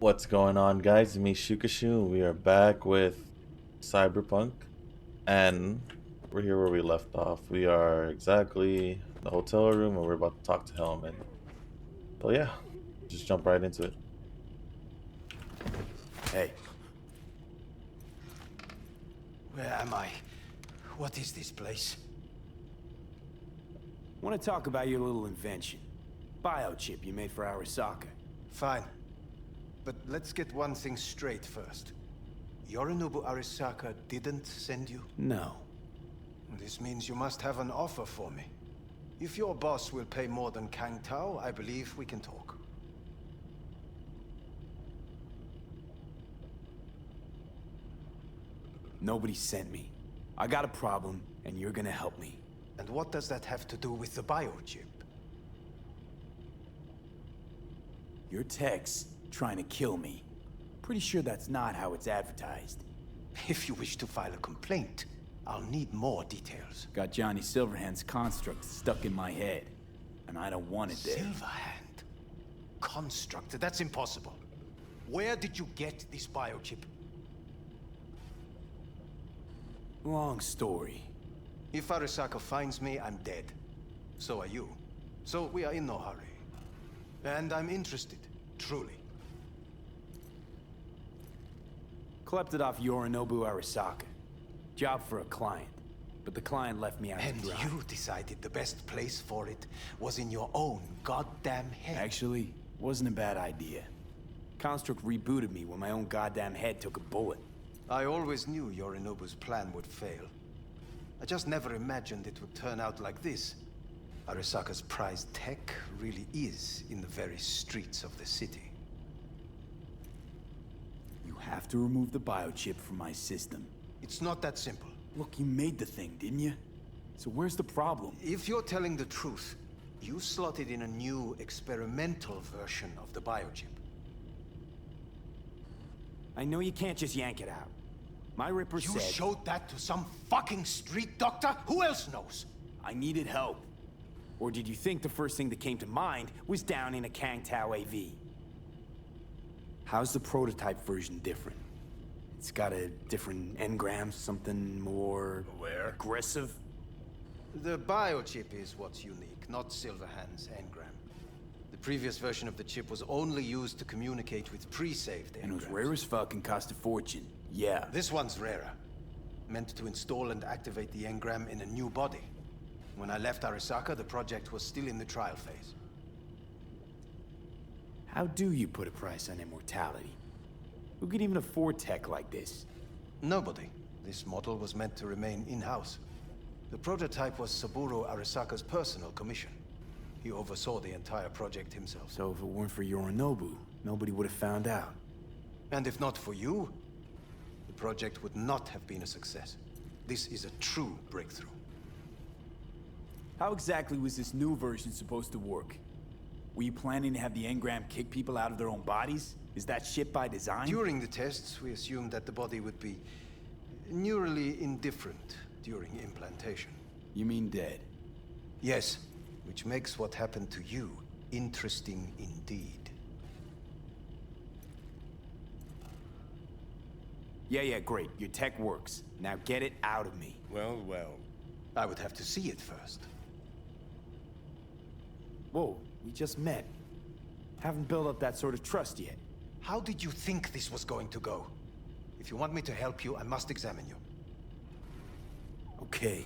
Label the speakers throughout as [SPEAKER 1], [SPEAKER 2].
[SPEAKER 1] What's going on, guys? It's me, Shukashu. We are back with Cyberpunk, and we're here where we left off. We are exactly in the hotel room, and we're about to talk to Hellman. So yeah, just jump right into it.
[SPEAKER 2] Hey. Where am I? What is this place? Want to talk about your little invention. Biochip you made for Arasaka.
[SPEAKER 3] Fine. But let's get one thing straight first. Yorinobu Arasaka didn't send you?
[SPEAKER 2] No.
[SPEAKER 3] This means you must have an offer for me. If your boss will pay more than Kang Tao, I believe we can talk.
[SPEAKER 2] Nobody sent me. I got a problem, and you're gonna help me.
[SPEAKER 3] And what does that have to do with the biochip?
[SPEAKER 2] Your tech's trying to kill me. Pretty sure that's not how it's advertised.
[SPEAKER 3] If you wish to file a complaint, I'll need more details.
[SPEAKER 2] Got Johnny Silverhand's construct stuck in my head, and I don't want it there.
[SPEAKER 3] Silverhand? Construct? That's impossible. Where did you get this biochip?
[SPEAKER 2] Long story.
[SPEAKER 3] If Arasaka finds me, I'm dead. So are you. So we are in no hurry. And I'm interested, truly.
[SPEAKER 2] Klept it off Yorinobu Arasaka. Job for a client. But the client left me out to
[SPEAKER 3] And
[SPEAKER 2] dry.
[SPEAKER 3] you decided the best place for it was in your own goddamn head.
[SPEAKER 2] Actually, wasn't a bad idea. Construct rebooted me when my own goddamn head took a bullet.
[SPEAKER 3] I always knew Yorinobu's plan would fail. I just never imagined it would turn out like this. Arasaka's prized tech really is in the very streets of the city.
[SPEAKER 2] You have to remove the biochip from my system.
[SPEAKER 3] It's not that simple.
[SPEAKER 2] Look, you made the thing, didn't you? So where's the problem?
[SPEAKER 3] If you're telling the truth, you slotted in a new experimental version of the biochip.
[SPEAKER 2] I know you can't just yank it out. My Ripper
[SPEAKER 3] You
[SPEAKER 2] said...
[SPEAKER 3] showed that to some fucking street doctor? Who else knows?
[SPEAKER 2] I needed help. Or did you think the first thing that came to mind was down in a Kang Tao AV? How's the prototype version different? It's got a different engram, something more...
[SPEAKER 4] Where?
[SPEAKER 2] Aggressive?
[SPEAKER 3] The biochip is what's unique, not Silverhand's engram. The previous version of the chip was only used to communicate with pre-saved engrams.
[SPEAKER 2] And it was rare as fuck and cost a fortune. Yeah.
[SPEAKER 3] This one's rarer. Meant to install and activate the engram in a new body. When I left Arasaka, the project was still in the trial phase.
[SPEAKER 2] How do you put a price on immortality? Who could even afford tech like this?
[SPEAKER 3] Nobody. This model was meant to remain in-house. The prototype was Saburo Arasaka's personal commission. He oversaw the entire project himself.
[SPEAKER 2] So if it weren't for Yorinobu, nobody would have found out.
[SPEAKER 3] And if not for you, the project would not have been a success. This is a true breakthrough.
[SPEAKER 2] How exactly was this new version supposed to work? Were you planning to have the engram kick people out of their own bodies? Is that shit by design?
[SPEAKER 3] During the tests, we assumed that the body would be neurally indifferent during implantation.
[SPEAKER 2] You mean dead?
[SPEAKER 3] Yes, which makes what happened to you interesting indeed.
[SPEAKER 2] Yeah, great. Your tech works. Now get it out of me.
[SPEAKER 4] Well,
[SPEAKER 3] I would have to see it first.
[SPEAKER 2] Whoa, we just met. Haven't built up that sort of trust yet.
[SPEAKER 3] How did you think this was going to go? If you want me to help you, I must examine you.
[SPEAKER 2] Okay.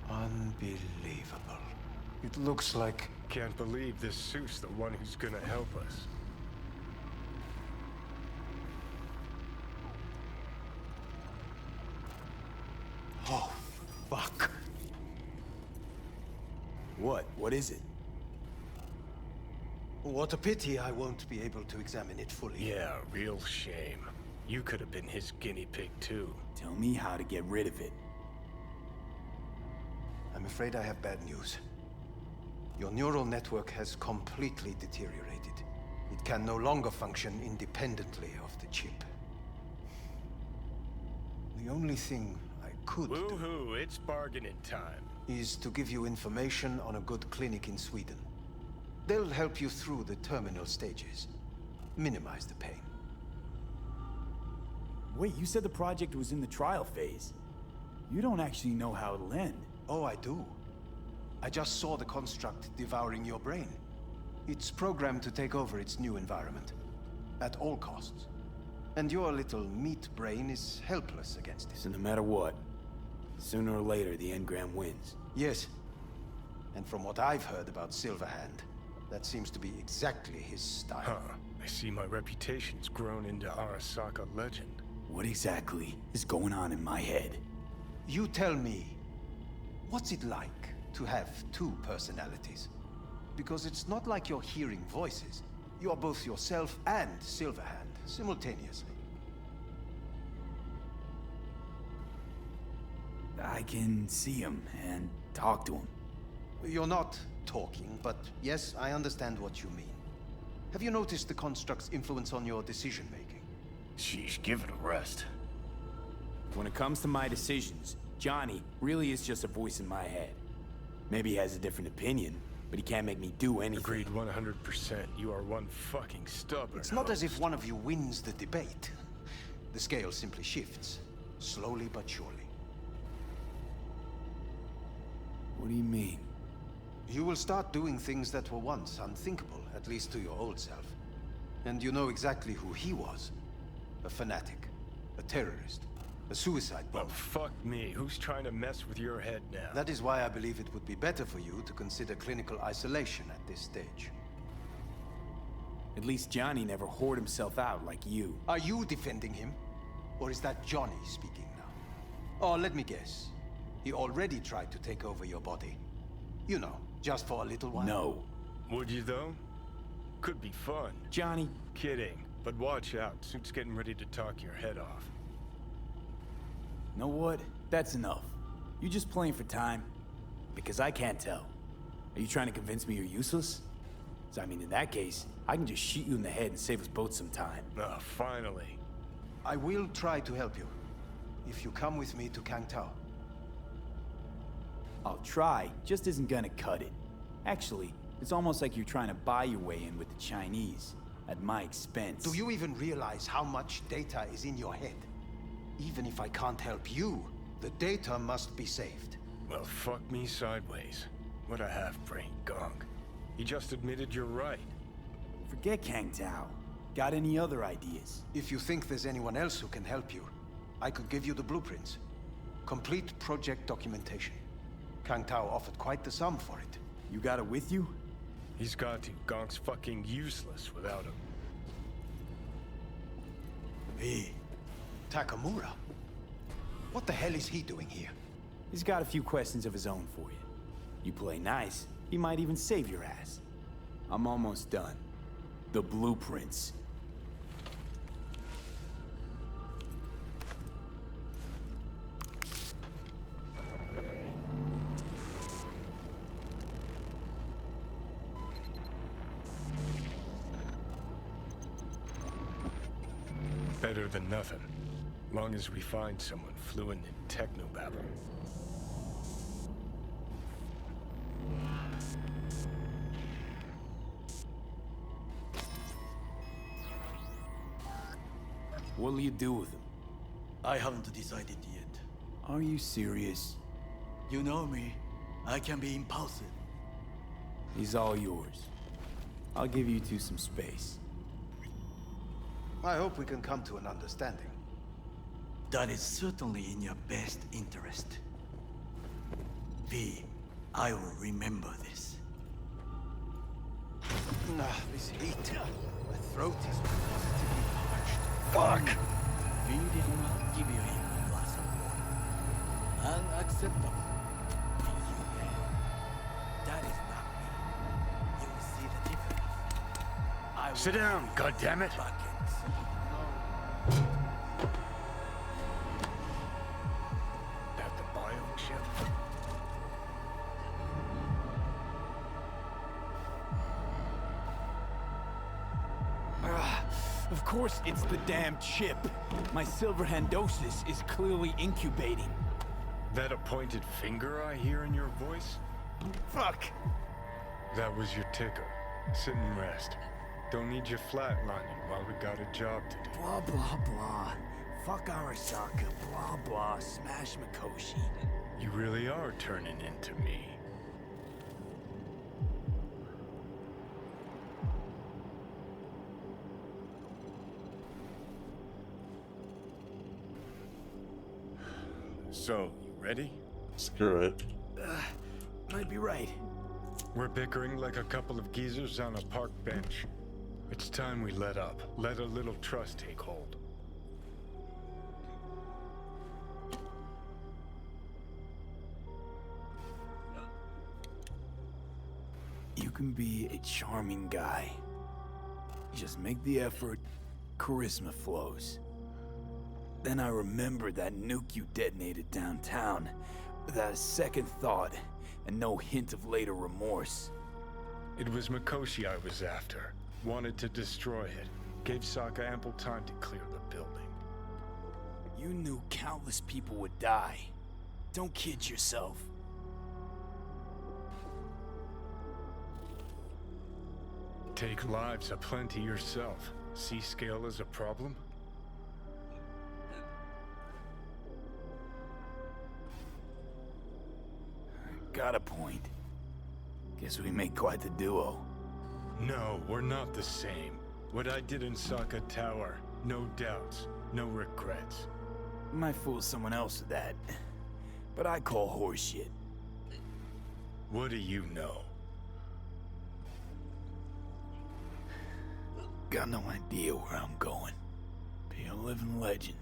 [SPEAKER 3] Unbelievable. It looks like...
[SPEAKER 4] can't believe this suit's the one who's gonna help us.
[SPEAKER 3] Oh, fuck.
[SPEAKER 2] What? What is it?
[SPEAKER 3] What a pity I won't be able to examine it fully.
[SPEAKER 4] Yeah, real shame. You could have been his guinea pig too.
[SPEAKER 2] Tell me how to get rid of it.
[SPEAKER 3] I'm afraid I have bad news. Your neural network has completely deteriorated. It can no longer function independently of the chip. The only thing I could do
[SPEAKER 4] Woohoo, it's bargaining time.
[SPEAKER 3] is to give you information on a good clinic in Sweden. They'll help you through the terminal stages. Minimize the pain.
[SPEAKER 2] Wait, you said the project was in the trial phase. You don't actually know how it'll end.
[SPEAKER 3] Oh, I do. I just saw the construct devouring your brain. It's programmed to take over its new environment. At all costs. And your little meat brain is helpless against it.
[SPEAKER 2] So no matter what, sooner or later the engram wins.
[SPEAKER 3] Yes. And from what I've heard about Silverhand, that seems to be exactly his style.
[SPEAKER 4] Huh. I see my reputation's grown into Arasaka legend.
[SPEAKER 2] What exactly is going on in my head?
[SPEAKER 3] You tell me, what's it like to have two personalities? Because it's not like you're hearing voices. You are both yourself and Silverhand simultaneously.
[SPEAKER 2] I can see him and talk to him.
[SPEAKER 3] You're not talking, but yes, I understand what you mean. Have you noticed the construct's influence on your decision-making?
[SPEAKER 4] Sheesh, give it a rest.
[SPEAKER 2] When it comes to my decisions, Johnny really is just a voice in my head. Maybe he has a different opinion, but he can't make me do anything.
[SPEAKER 4] Agreed 100%. You are one fucking stubborn
[SPEAKER 3] It's not as
[SPEAKER 4] host.
[SPEAKER 3] if one of you wins the debate. The scale simply shifts, slowly but surely.
[SPEAKER 2] What do you mean?
[SPEAKER 3] You will start doing things that were once unthinkable, at least to your old self. And you know exactly who he was. A fanatic, a terrorist, a suicide
[SPEAKER 4] Well,
[SPEAKER 3] bomber.
[SPEAKER 4] fuck me. Who's trying to mess with your head now?
[SPEAKER 3] That is why I believe it would be better for you to consider clinical isolation at this stage.
[SPEAKER 2] At least Johnny never whored himself out like you.
[SPEAKER 3] Are you defending him? Or is that Johnny speaking now? Oh, let me guess. He already tried to take over your body. You know, just for a little while.
[SPEAKER 2] No.
[SPEAKER 4] Would you, though? Could be fun.
[SPEAKER 2] Johnny,
[SPEAKER 4] Kidding. But watch out. Suit's getting ready to talk your head off.
[SPEAKER 2] know what? That's enough. You just playing for time? Because I can't tell. Are you trying to convince me you're useless? So, I mean, in that case, I can just shoot you in the head and save us both some time.
[SPEAKER 4] Ah, finally.
[SPEAKER 3] I will try to help you. If you come with me to Kangtao.
[SPEAKER 2] I'll try, just isn't gonna cut it. Actually, it's almost like you're trying to buy your way in with the Chinese, at my expense.
[SPEAKER 3] Do you even realize how much data is in your head? Even if I can't help you, the data must be saved.
[SPEAKER 4] Well, fuck me sideways. What a half-brain gunk. He just admitted you're right.
[SPEAKER 2] Forget Kang Tao. Got any other ideas?
[SPEAKER 3] If you think there's anyone else who can help you, I could give you the blueprints. Complete project documentation. Kangtao offered quite the sum for it.
[SPEAKER 2] You got it with you?
[SPEAKER 4] He's got to. Gonk's fucking useless without him.
[SPEAKER 3] Hey, Takemura? What the hell is he doing here?
[SPEAKER 2] He's got a few questions of his own for you. You play nice, he might even save your ass. I'm almost done. The blueprints.
[SPEAKER 4] Better than nothing. Long as we find someone fluent in technobabble.
[SPEAKER 2] What'll you do with him?
[SPEAKER 5] I haven't decided yet.
[SPEAKER 2] Are you serious?
[SPEAKER 5] You know me. I can be impulsive.
[SPEAKER 2] He's all yours. I'll give you two some space.
[SPEAKER 3] I hope we can come to an understanding.
[SPEAKER 5] That is certainly in your best interest. V, I will remember this.
[SPEAKER 3] This heat. My throat is positively parched.
[SPEAKER 5] Fuck! V did not give you a glass of water. Unacceptable. You can. That is not me. You will see the difference. I will
[SPEAKER 4] Sit down, goddammit!
[SPEAKER 5] buckets.
[SPEAKER 4] That the biochip?
[SPEAKER 2] Of course it's the damn chip. My silverhandosis is clearly incubating.
[SPEAKER 4] That a pointed finger I hear in your voice?
[SPEAKER 2] Fuck!
[SPEAKER 4] That was your ticker. Sit and rest. Don't need you flatlining while we got a job to do.
[SPEAKER 2] Blah, blah, blah. Fuck Arasaka. Blah, blah. Smash Mikoshi.
[SPEAKER 4] You really are turning into me. So, you ready?
[SPEAKER 1] Screw it.
[SPEAKER 2] Might be right.
[SPEAKER 4] We're bickering like a couple of geezers on a park bench. It's time we let up. Let a little trust take hold.
[SPEAKER 2] You can be a charming guy. Just make the effort, charisma flows. Then I remembered that nuke you detonated downtown, without a second thought, and no hint of later remorse.
[SPEAKER 4] It was Mikoshi I was after. Wanted to destroy it. Gave Sokka ample time to clear the building.
[SPEAKER 2] You knew countless people would die. Don't kid yourself.
[SPEAKER 4] Take lives aplenty yourself. See scale as a problem?
[SPEAKER 2] Got a point. Guess we make quite the duo.
[SPEAKER 4] No, we're not the same. What I did in Sokka Tower, no doubts, no regrets.
[SPEAKER 2] Might fool someone else with that. But I call horseshit.
[SPEAKER 4] What do you know?
[SPEAKER 2] Got no idea where I'm going. Be a living legend.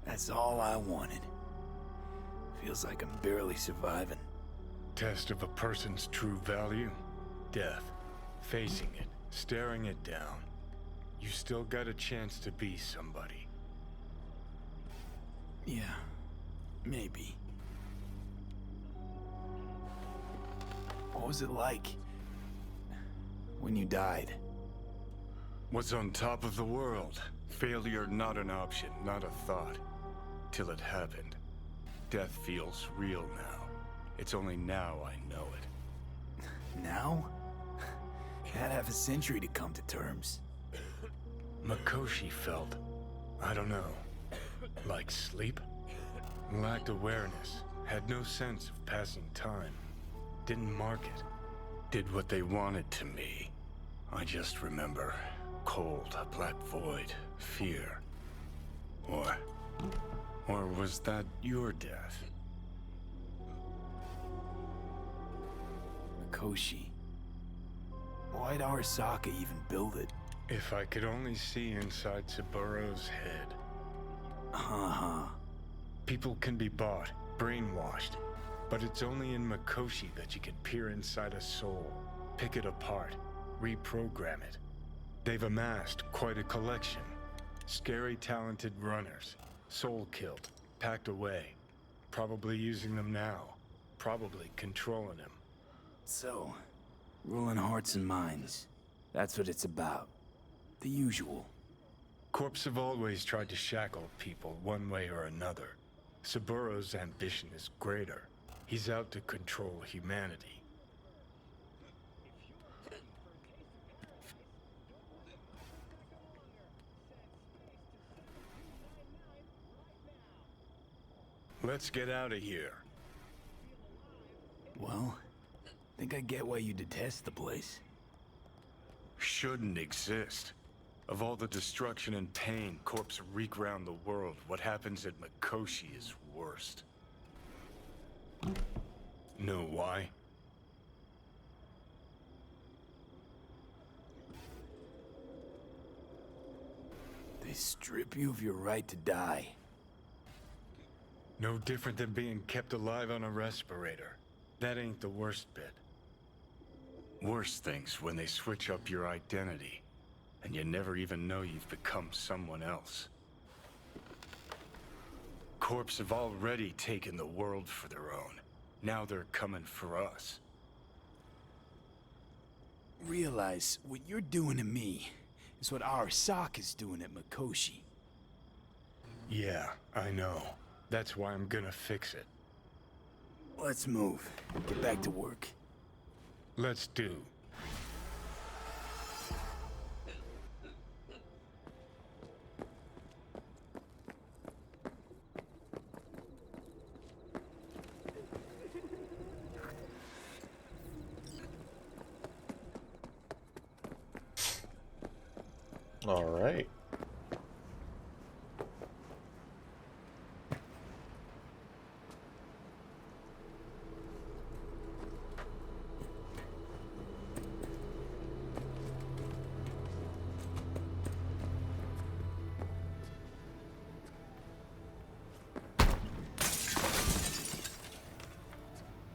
[SPEAKER 2] That's all I wanted. Feels like I'm barely surviving.
[SPEAKER 4] Test of a person's true value? Death. Facing it, staring it down. You still got a chance to be somebody.
[SPEAKER 2] Yeah, maybe. What was it like when you died?
[SPEAKER 4] What's on top of the world? Failure not an option, not a thought. Till it happened. Death feels real now. It's only now I know it.
[SPEAKER 2] Now? Had half a century to come to terms.
[SPEAKER 4] Mikoshi felt, I don't know, like sleep? Lacked awareness, had no sense of passing time. Didn't mark it. Did what they wanted to me. I just remember cold, a black void, fear. Or was that your death?
[SPEAKER 2] Mikoshi. Why'd Arasaka even build it?
[SPEAKER 4] If I could only see inside Saburo's head. People can be bought, brainwashed, but it's only in Mikoshi that you can peer inside a soul, pick it apart, reprogram it. They've amassed quite a collection. Scary, talented runners, soul-killed, packed away, probably using them now, probably controlling them.
[SPEAKER 2] So, ruling hearts and minds. That's what it's about. The usual.
[SPEAKER 4] Corps have always tried to shackle people one way or another. Saburo's ambition is greater. He's out to control humanity. Let's get out of here.
[SPEAKER 2] Well, think I get why you detest the place.
[SPEAKER 4] Shouldn't exist. Of all the destruction and pain corpse wreak round the world, what happens at Mikoshi is worst. Know why?
[SPEAKER 2] They strip you of your right to die.
[SPEAKER 4] No different than being kept alive on a respirator. That ain't the worst bit. Worse things when they switch up your identity, and you never even know you've become someone else. Corps have already taken the world for their own. Now they're coming for us.
[SPEAKER 2] Realize what you're doing to me It's what Arasaka's doing at Mikoshi.
[SPEAKER 4] Yeah, I know. That's why I'm gonna fix it.
[SPEAKER 2] Let's move. Get back to work.
[SPEAKER 4] Let's do.
[SPEAKER 1] All right.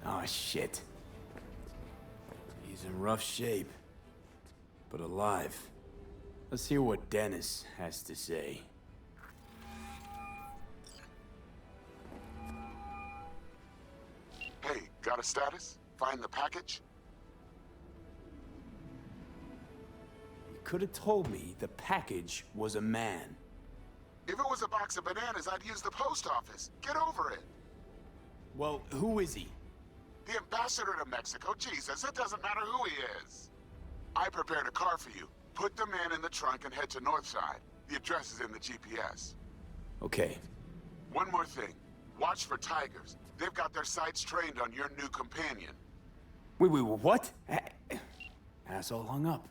[SPEAKER 2] Oh, shit. He's in rough shape, but alive. Let's hear what Dennis has to say.
[SPEAKER 6] Hey, got a status? Find the package?
[SPEAKER 2] You could have told me the package was a man.
[SPEAKER 6] If it was a box of bananas, I'd use the post office. Get over it.
[SPEAKER 2] Well, who is he?
[SPEAKER 6] The ambassador to Mexico, Jesus, it doesn't matter who he is. I prepared a car for you. Put the man in the trunk and head to Northside. The address is in the GPS.
[SPEAKER 2] Okay.
[SPEAKER 6] One more thing. Watch for tigers. They've got their sights trained on your new companion.
[SPEAKER 2] Wait, what? Asshole hung up.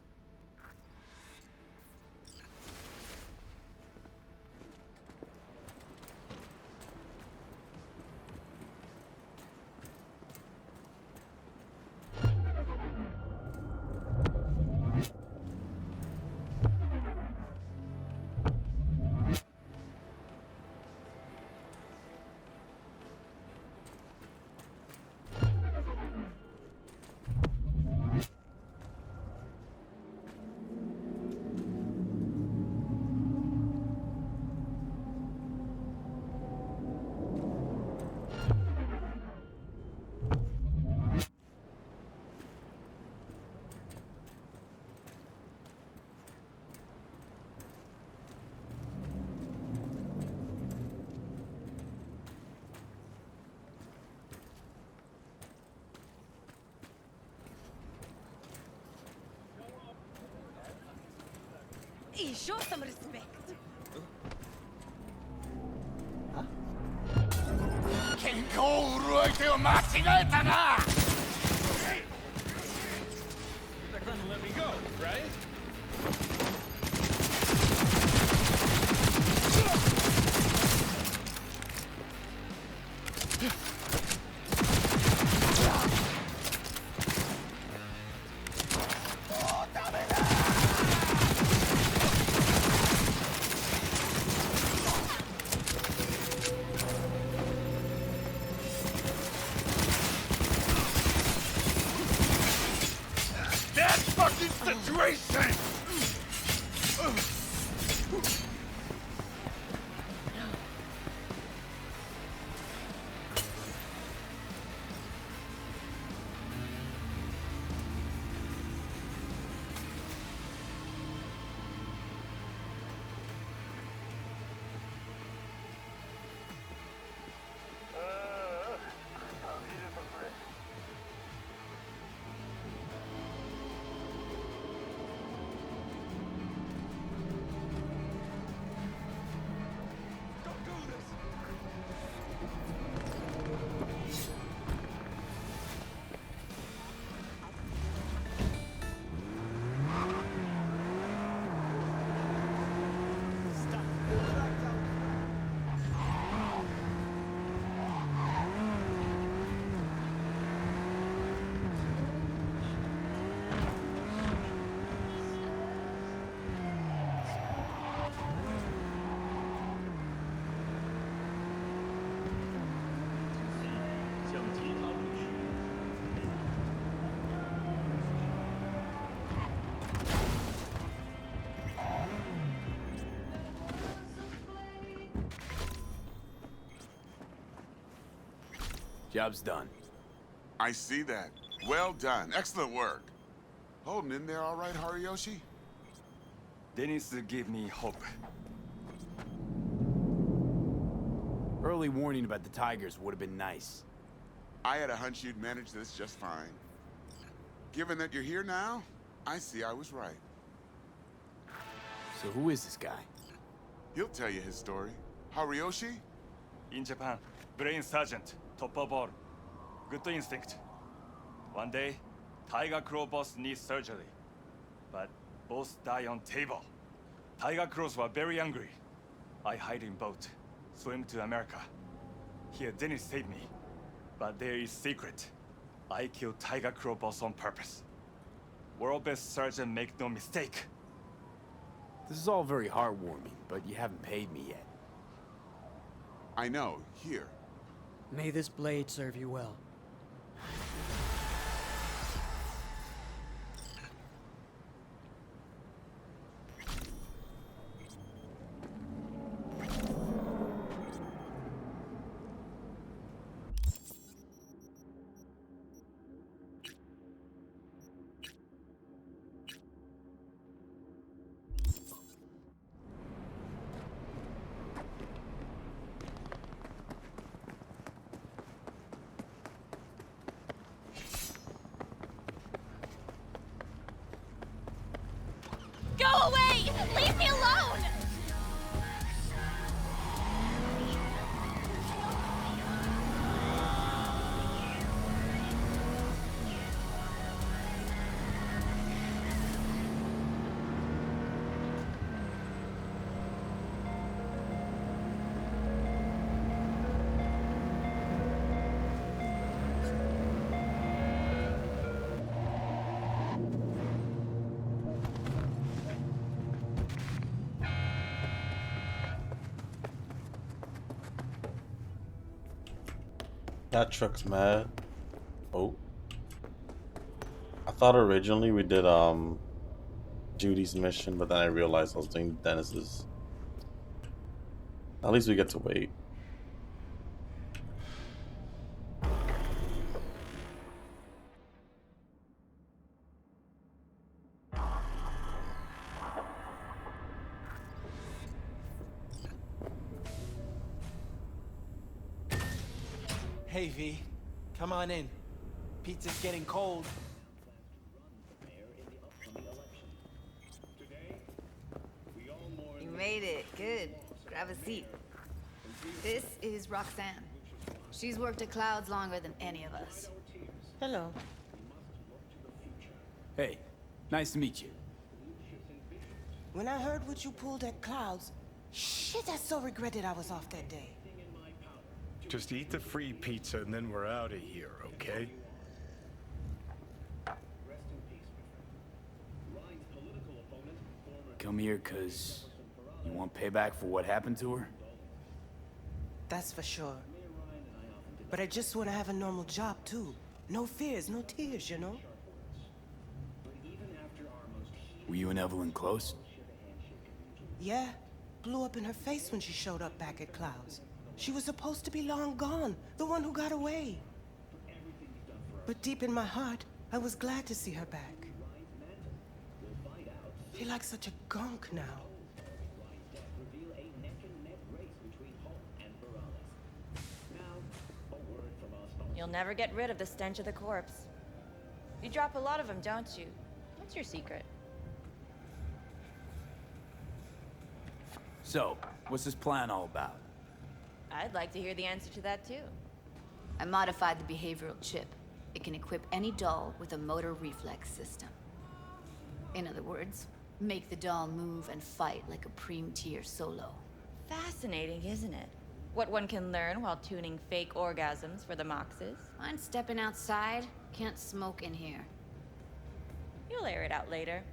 [SPEAKER 7] Hey, show some respect.
[SPEAKER 8] Let me go, right? That fucking situation!
[SPEAKER 2] Job's done.
[SPEAKER 6] I see that. Well done. Excellent work. Holding in there all right, Hariyoshi?
[SPEAKER 7] Dennis gave me hope.
[SPEAKER 2] Early warning about the Tigers would have been nice.
[SPEAKER 6] I had a hunch you'd manage this just fine. Given that you're here now, I see I was right.
[SPEAKER 2] So who is this guy?
[SPEAKER 6] He'll tell you his story. Harioshi?
[SPEAKER 7] In Japan, Brain Sergeant, top of all. Good instinct. One day, Tiger Claw boss needs surgery. But both die on table. Tiger Claws were very angry. I hide in boat, swim to America. Here, Dennis saved me. But there is secret. I killed Tiger Claw boss on purpose. World best surgeon, make no mistake.
[SPEAKER 2] This is all very heartwarming, but you haven't paid me yet.
[SPEAKER 6] I know, here.
[SPEAKER 9] May this blade serve you well.
[SPEAKER 10] Go away! Leave me alone!
[SPEAKER 1] That truck's mad. Oh. I thought originally we did Judy's mission, but then I realized I was doing Dennis's. At least we get to wait.
[SPEAKER 11] Hey V, come on in. Pizza's getting cold.
[SPEAKER 12] You made it. Good. Grab a seat. This is Roxanne. She's worked at Clouds longer than any of us.
[SPEAKER 9] Hello.
[SPEAKER 2] Hey, nice to meet you.
[SPEAKER 11] When I heard what you pulled at Clouds, shit, I so regretted I was off that day.
[SPEAKER 4] Just eat the free pizza and then we're out of here, okay?
[SPEAKER 2] Come here cause you want payback for what happened to her?
[SPEAKER 11] That's for sure. But I just want to have a normal job, too. No fears, no tears, you know?
[SPEAKER 2] Were you and Evelyn close?
[SPEAKER 11] Yeah. Blew up in her face when she showed up back at Clouds. She was supposed to be long gone, the one who got away. But deep in my heart, I was glad to see her back. Feel like such a gunk now.
[SPEAKER 10] You'll never get rid of the stench of the corpse. You drop a lot of them, don't you? What's your secret?
[SPEAKER 2] So, what's this plan all about?
[SPEAKER 10] I'd like to hear the answer to that too.
[SPEAKER 12] I modified the behavioral chip. It can equip any doll with a motor reflex system. In other words, make the doll move and fight like a Preem-tier solo.
[SPEAKER 10] Fascinating, isn't it? What one can learn while tuning fake orgasms for the Moxes.
[SPEAKER 12] Mind stepping outside? Can't smoke in here.
[SPEAKER 10] You'll air it out later.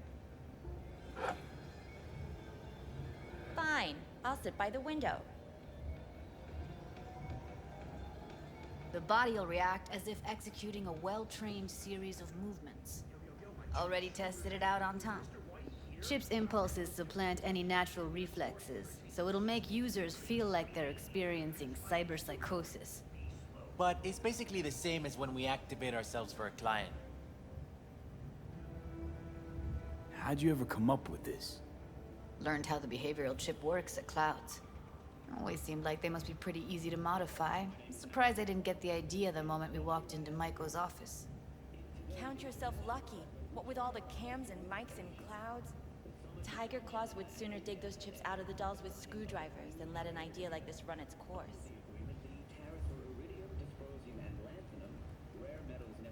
[SPEAKER 10] Fine, I'll sit by the window.
[SPEAKER 12] The body will react as if executing a well-trained series of movements. Already tested it out on Tom. Chip's impulses supplant any natural reflexes, so it'll make users feel like they're experiencing cyberpsychosis.
[SPEAKER 11] But it's basically the same as when we activate ourselves for a client.
[SPEAKER 2] How'd you ever come up with this?
[SPEAKER 12] Learned how the behavioral chip works at Clouds. Always seemed like they must be pretty easy to modify. I'm surprised I didn't get the idea the moment we walked into Maiko's office.
[SPEAKER 10] Count yourself lucky. What with all the cams and mics and Clouds? Tiger Claws would sooner dig those chips out of the dolls with screwdrivers than let an idea like this run its course.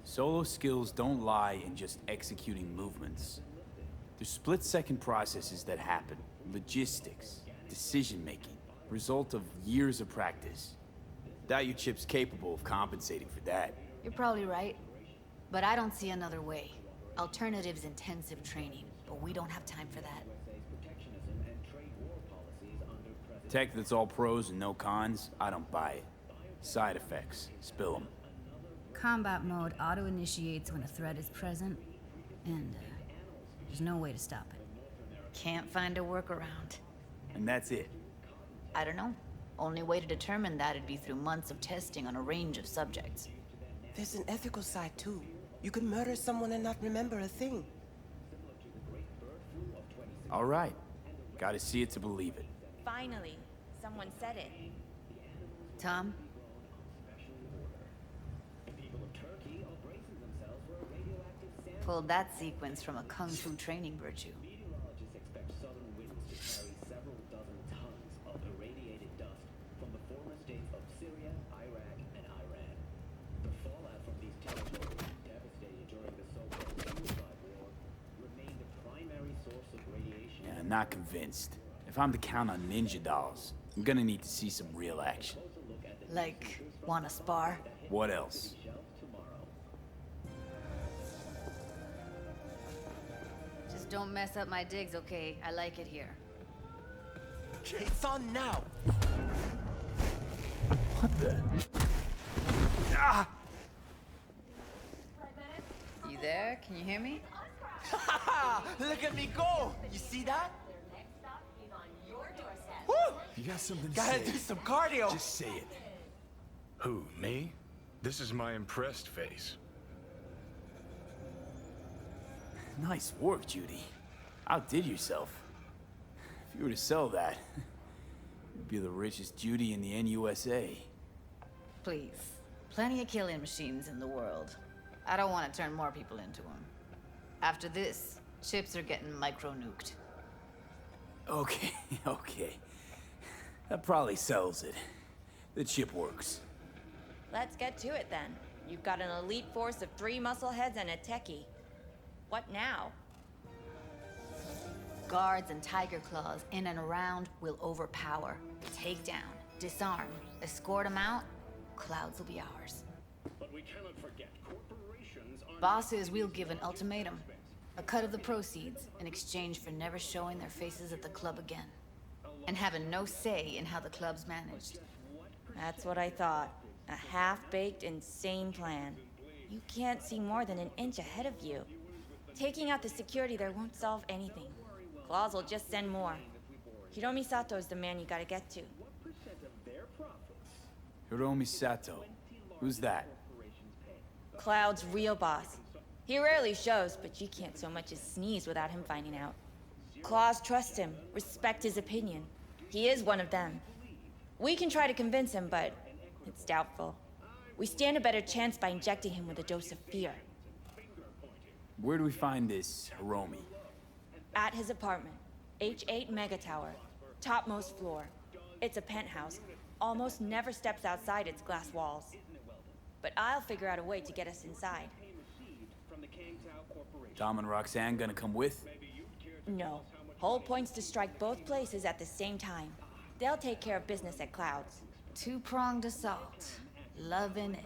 [SPEAKER 2] Solo skills don't lie in just executing movements. There's split-second processes that happen. Logistics, decision-making, result of years of practice. Doubt your chip's capable of compensating for that.
[SPEAKER 12] You're probably right. But I don't see another way. Alternative's intensive training, but we don't have time for that.
[SPEAKER 2] Tech that's all pros and no cons, I don't buy it. Side effects, spill them.
[SPEAKER 12] Combat mode auto-initiates when a threat is present, and there's no way to stop it. Can't find a workaround.
[SPEAKER 2] And that's it.
[SPEAKER 12] I don't know. Only way to determine that'd be through months of testing on a range of subjects.
[SPEAKER 11] There's an ethical side, too. You could murder someone and not remember a thing.
[SPEAKER 2] All right. Gotta see it to believe it.
[SPEAKER 10] Finally, someone said it.
[SPEAKER 12] Tom? Pulled that sequence from a kung fu training virtue.
[SPEAKER 2] Yeah, I'm not convinced. If I'm to count on ninja dolls, I'm gonna need to see some real action.
[SPEAKER 12] Like, wanna spar?
[SPEAKER 2] What else?
[SPEAKER 12] Just don't mess up my digs, okay? I like it here.
[SPEAKER 8] It's on now.
[SPEAKER 2] What the?
[SPEAKER 8] Ah!
[SPEAKER 12] You there? Can you hear me?
[SPEAKER 8] Look at me go! You see that? Woo!
[SPEAKER 4] You got something to
[SPEAKER 8] Gotta
[SPEAKER 4] say?
[SPEAKER 8] do some cardio.
[SPEAKER 4] Just say it. Who, me? This is my impressed face.
[SPEAKER 2] Nice work, Judy. Outdid yourself. If you were to sell that, you'd be the richest Judy in the NUSA.
[SPEAKER 12] Please. Plenty of killing machines in the world. I don't want to turn more people into them. After this, chips are getting micro-nuked.
[SPEAKER 2] Okay, okay. That probably sells it. The chip works.
[SPEAKER 10] Let's get to it then. You've got an elite force of 3 muscleheads and a techie. What now?
[SPEAKER 12] Guards and Tiger Claws in and around will overpower. Take down, disarm, escort them out. Clouds will be ours.
[SPEAKER 13] But we cannot forget corporations are...
[SPEAKER 12] Bosses will give an ultimatum. A cut of the proceeds in exchange for never showing their faces at the club again. And having no say in how the club's managed.
[SPEAKER 10] That's what I thought. A half-baked, insane plan. You can't see more than an inch ahead of you. Taking out the security there won't solve anything. Claws will just send more. Hiromi Sato's the man you gotta get to.
[SPEAKER 2] Hiromi Sato. Who's that?
[SPEAKER 10] Cloud's real boss. He rarely shows, but you can't so much as sneeze without him finding out. Claws trust him, respect his opinion. He is one of them. We can try to convince him, but it's doubtful. We stand a better chance by injecting him with a dose of fear.
[SPEAKER 2] Where do we find this Hiromi?
[SPEAKER 10] At his apartment. H8 Mega Tower. Topmost floor. It's a penthouse. Almost never steps outside its glass walls. But I'll figure out a way to get us inside.
[SPEAKER 2] Dom and Roxanne gonna come with?
[SPEAKER 10] No. Whole point's to strike both places at the same time. They'll take care of business at Clouds.
[SPEAKER 12] Two-pronged assault. Loving it.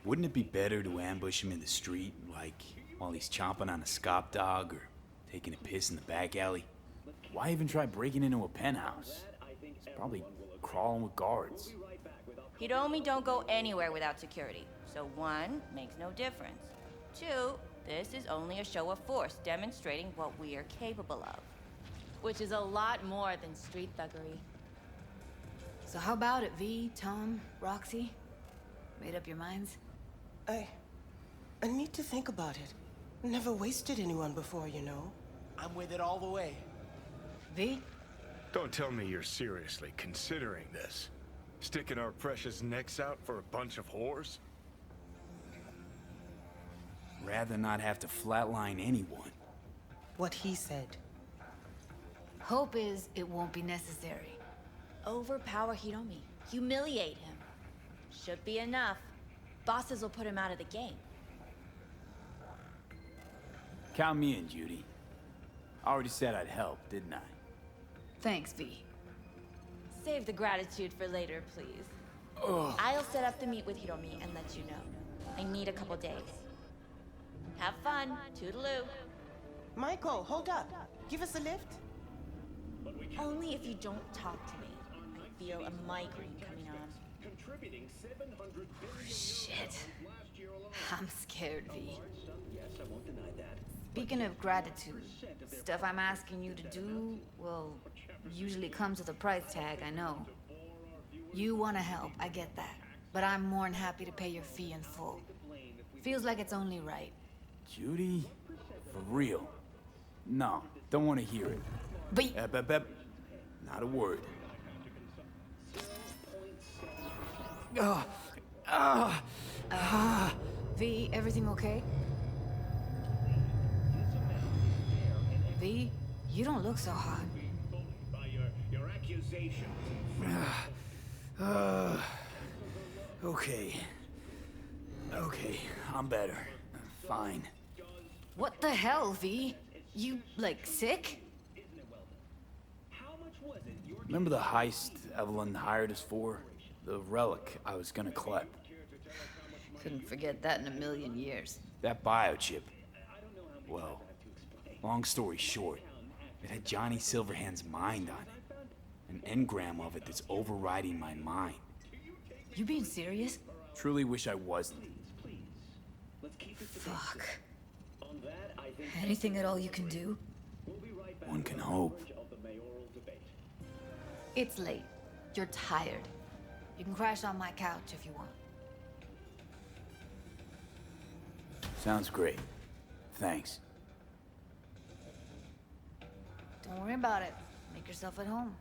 [SPEAKER 2] Wouldn't it be better to ambush him in the street, like while he's chomping on a scop dog or taking a piss in the back alley? Why even try breaking into a penthouse? He's probably crawling with guards.
[SPEAKER 10] Hiromi don't go anywhere without security. So 1, makes no difference. 2, this is only a show of force demonstrating what we are capable of. Which is a lot more than street thuggery.
[SPEAKER 12] So how about it, V, Tom, Roxy? Made up your minds?
[SPEAKER 11] I need to think about it. Never wasted anyone before, you know.
[SPEAKER 8] I'm with it all the way.
[SPEAKER 12] V?
[SPEAKER 4] Don't tell me you're seriously considering this. Sticking our precious necks out for a bunch of whores?
[SPEAKER 2] Rather not have to flatline anyone.
[SPEAKER 11] What he said.
[SPEAKER 12] Hope is it won't be necessary.
[SPEAKER 10] Overpower Hiromi. Humiliate him. Should be enough. Bosses will put him out of the game.
[SPEAKER 2] Count me in, Judy. I already said I'd help, didn't I?
[SPEAKER 12] Thanks, V.
[SPEAKER 10] Save the gratitude for later, please.
[SPEAKER 2] Ugh.
[SPEAKER 10] I'll set up the meet with Hiromi and let you know. I need a couple days. Have fun. Toodaloo.
[SPEAKER 11] Michael, hold up. Give us a lift.
[SPEAKER 10] Only if you don't talk to me. I feel a migraine coming on.
[SPEAKER 13] Contributing 700 billion
[SPEAKER 12] Shit.
[SPEAKER 13] last year alone.
[SPEAKER 12] I'm scared, V.
[SPEAKER 13] Yes, I won't deny that.
[SPEAKER 12] Speaking of gratitude, stuff I'm asking you to do, well, usually comes with a price tag, I know. You want to help, I get that. But I'm more than happy to pay your fee in full. Feels like it's only right.
[SPEAKER 2] Judy? For real? No, don't want to hear it.
[SPEAKER 12] V!
[SPEAKER 2] Not a word.
[SPEAKER 12] V, everything okay? V, you don't look so hot.
[SPEAKER 13] By your accusations.
[SPEAKER 2] Okay. Okay, I'm better. Fine.
[SPEAKER 12] What the hell, V? You, like, sick?
[SPEAKER 2] Remember the heist Evelyn hired us for? The relic I was gonna collect.
[SPEAKER 12] Couldn't forget that in a million years.
[SPEAKER 2] That biochip. Well, long story short, it had Johnny Silverhand's mind on it. An engram of it that's overriding my mind.
[SPEAKER 12] You being serious?
[SPEAKER 2] Truly wish I wasn't.
[SPEAKER 12] Fuck. Anything at all you can do?
[SPEAKER 2] One can hope.
[SPEAKER 12] It's late. You're tired. You can crash on my couch if you want.
[SPEAKER 2] Sounds great. Thanks.
[SPEAKER 12] Don't worry about it. Make yourself at home.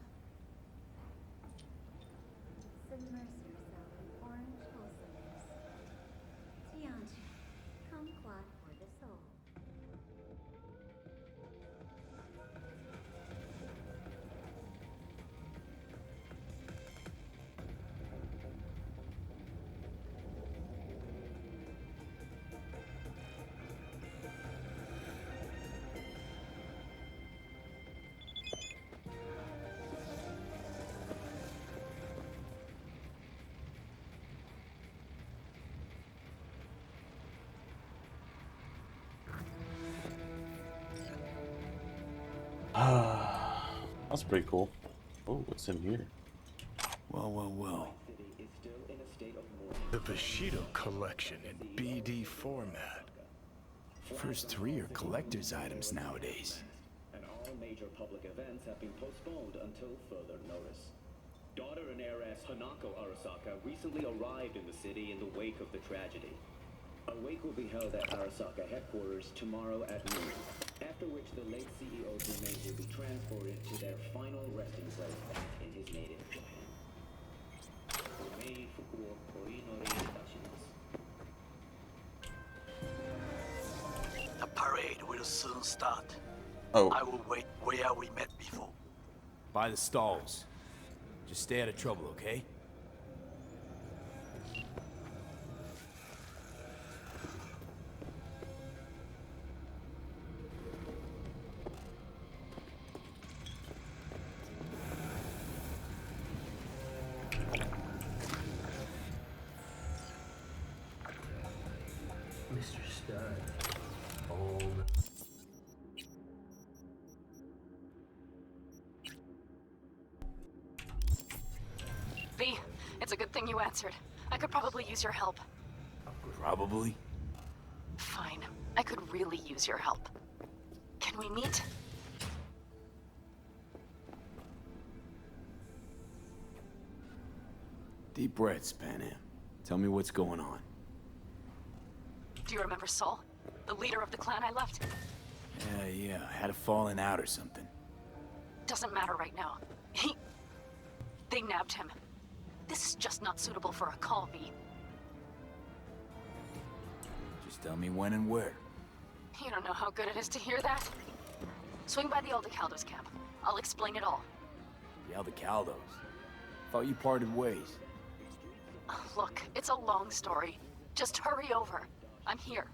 [SPEAKER 1] That's pretty cool. Oh, what's in here?
[SPEAKER 2] Well. The Bushido collection in BD format. First three are collector's items nowadays.
[SPEAKER 13] And all major public events have been postponed until further notice. Daughter and heiress Hanako Arasaka recently arrived in the city in the wake of the tragedy. A wake will be held at Arasaka headquarters tomorrow at noon, after which the late CEO's remains will be transported to their final resting place back in his native Japan.
[SPEAKER 5] The parade will soon start.
[SPEAKER 1] Oh.
[SPEAKER 5] I will wait where we met before.
[SPEAKER 2] By the stalls. Just stay out of trouble, okay?
[SPEAKER 13] Mr. Stud. Old.
[SPEAKER 14] V, it's a good thing you answered. I could probably use your help.
[SPEAKER 2] Probably.
[SPEAKER 14] Fine. I could really use your help. Can we meet?
[SPEAKER 2] Deep breaths, Panam. Tell me what's going on.
[SPEAKER 14] Do you remember Saul? The leader of the clan I left?
[SPEAKER 2] Yeah, I had a falling out or something.
[SPEAKER 14] Doesn't matter right now. They nabbed him. This is just not suitable for a call, V.
[SPEAKER 2] Just tell me when and where.
[SPEAKER 14] You don't know how good it is to hear that. Swing by the Aldecaldos camp. I'll explain it all.
[SPEAKER 2] The Aldecaldos? Thought you parted ways.
[SPEAKER 14] Look, it's a long story. Just hurry over. I'm here.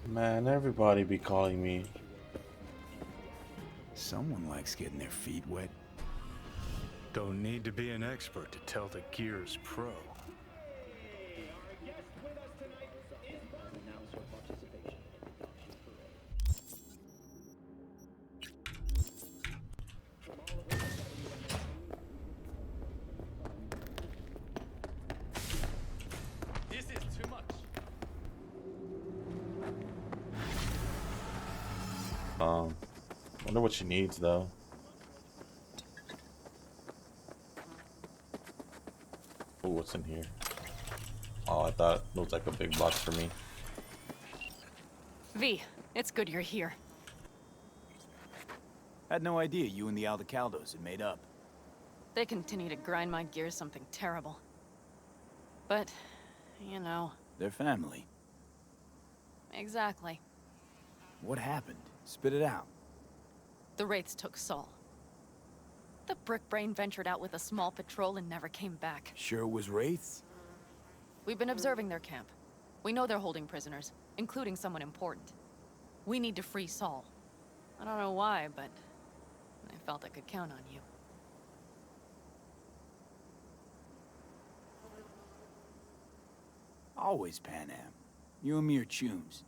[SPEAKER 1] Man, everybody be calling me.
[SPEAKER 2] Someone likes getting their feet wet.
[SPEAKER 4] Don't need to be an expert to tell the Gears pro.
[SPEAKER 7] This is too much.
[SPEAKER 1] Wonder what she needs though. Oh, what's in here? Oh, I thought it looked like a big box for me.
[SPEAKER 14] V, it's good you're here.
[SPEAKER 2] Had no idea you and the Aldecaldos had made up.
[SPEAKER 14] They continue to grind my gears something terrible. But, you know.
[SPEAKER 2] They're family.
[SPEAKER 14] Exactly.
[SPEAKER 2] What happened? Spit it out.
[SPEAKER 14] The Wraiths took Saul. The Brickbrain ventured out with a small patrol and never came back.
[SPEAKER 2] Sure it was Wraiths?
[SPEAKER 14] We've been observing their camp. We know they're holding prisoners, including someone important. We need to free Saul. I don't know why, but I felt I could count on you.
[SPEAKER 2] Always Pan Am. You and me are chums.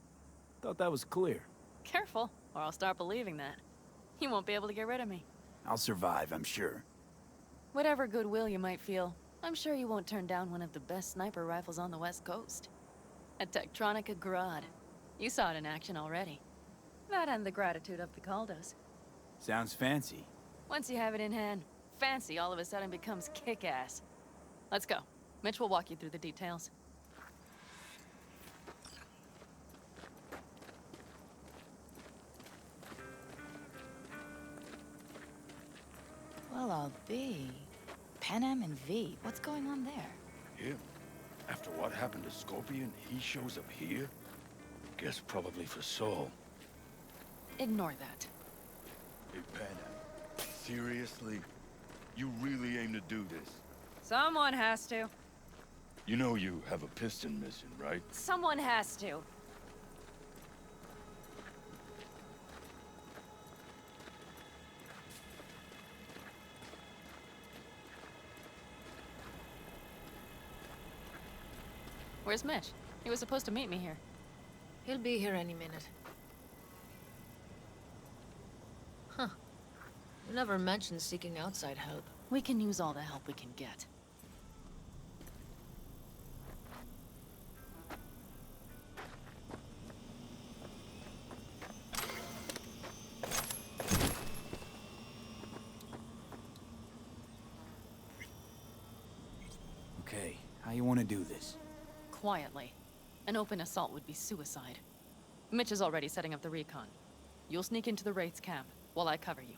[SPEAKER 2] Thought that was clear.
[SPEAKER 14] Careful, or I'll start believing that. You won't be able to get rid of me.
[SPEAKER 2] I'll survive, I'm sure.
[SPEAKER 14] Whatever goodwill you might feel, I'm sure you won't turn down one of the best sniper rifles on the West Coast. A Tektronica Grad. You saw it in action already. That and the gratitude of the Caldos.
[SPEAKER 2] Sounds fancy.
[SPEAKER 14] Once you have it in hand, fancy all of a sudden becomes kick-ass. Let's go. Mitch will walk you through the details.
[SPEAKER 12] Well, I'll be. Panam and V, what's going on there?
[SPEAKER 15] Him? After what happened to Scorpion, he shows up here? Guess probably for Saul.
[SPEAKER 14] Ignore that.
[SPEAKER 15] Hey, Panam, seriously? You really aim to do this?
[SPEAKER 14] Someone has to.
[SPEAKER 15] You know you have a piston mission, right?
[SPEAKER 14] Someone has to. Where's Mitch? He was supposed to meet me here.
[SPEAKER 12] He'll be here any minute. Huh. You never mentioned seeking outside help.
[SPEAKER 14] We can use all the help we can get.
[SPEAKER 2] Okay, how you want to do this?
[SPEAKER 14] Quietly. An open assault would be suicide. Mitch is already setting up the recon. You'll sneak into the Wraiths camp while I cover you.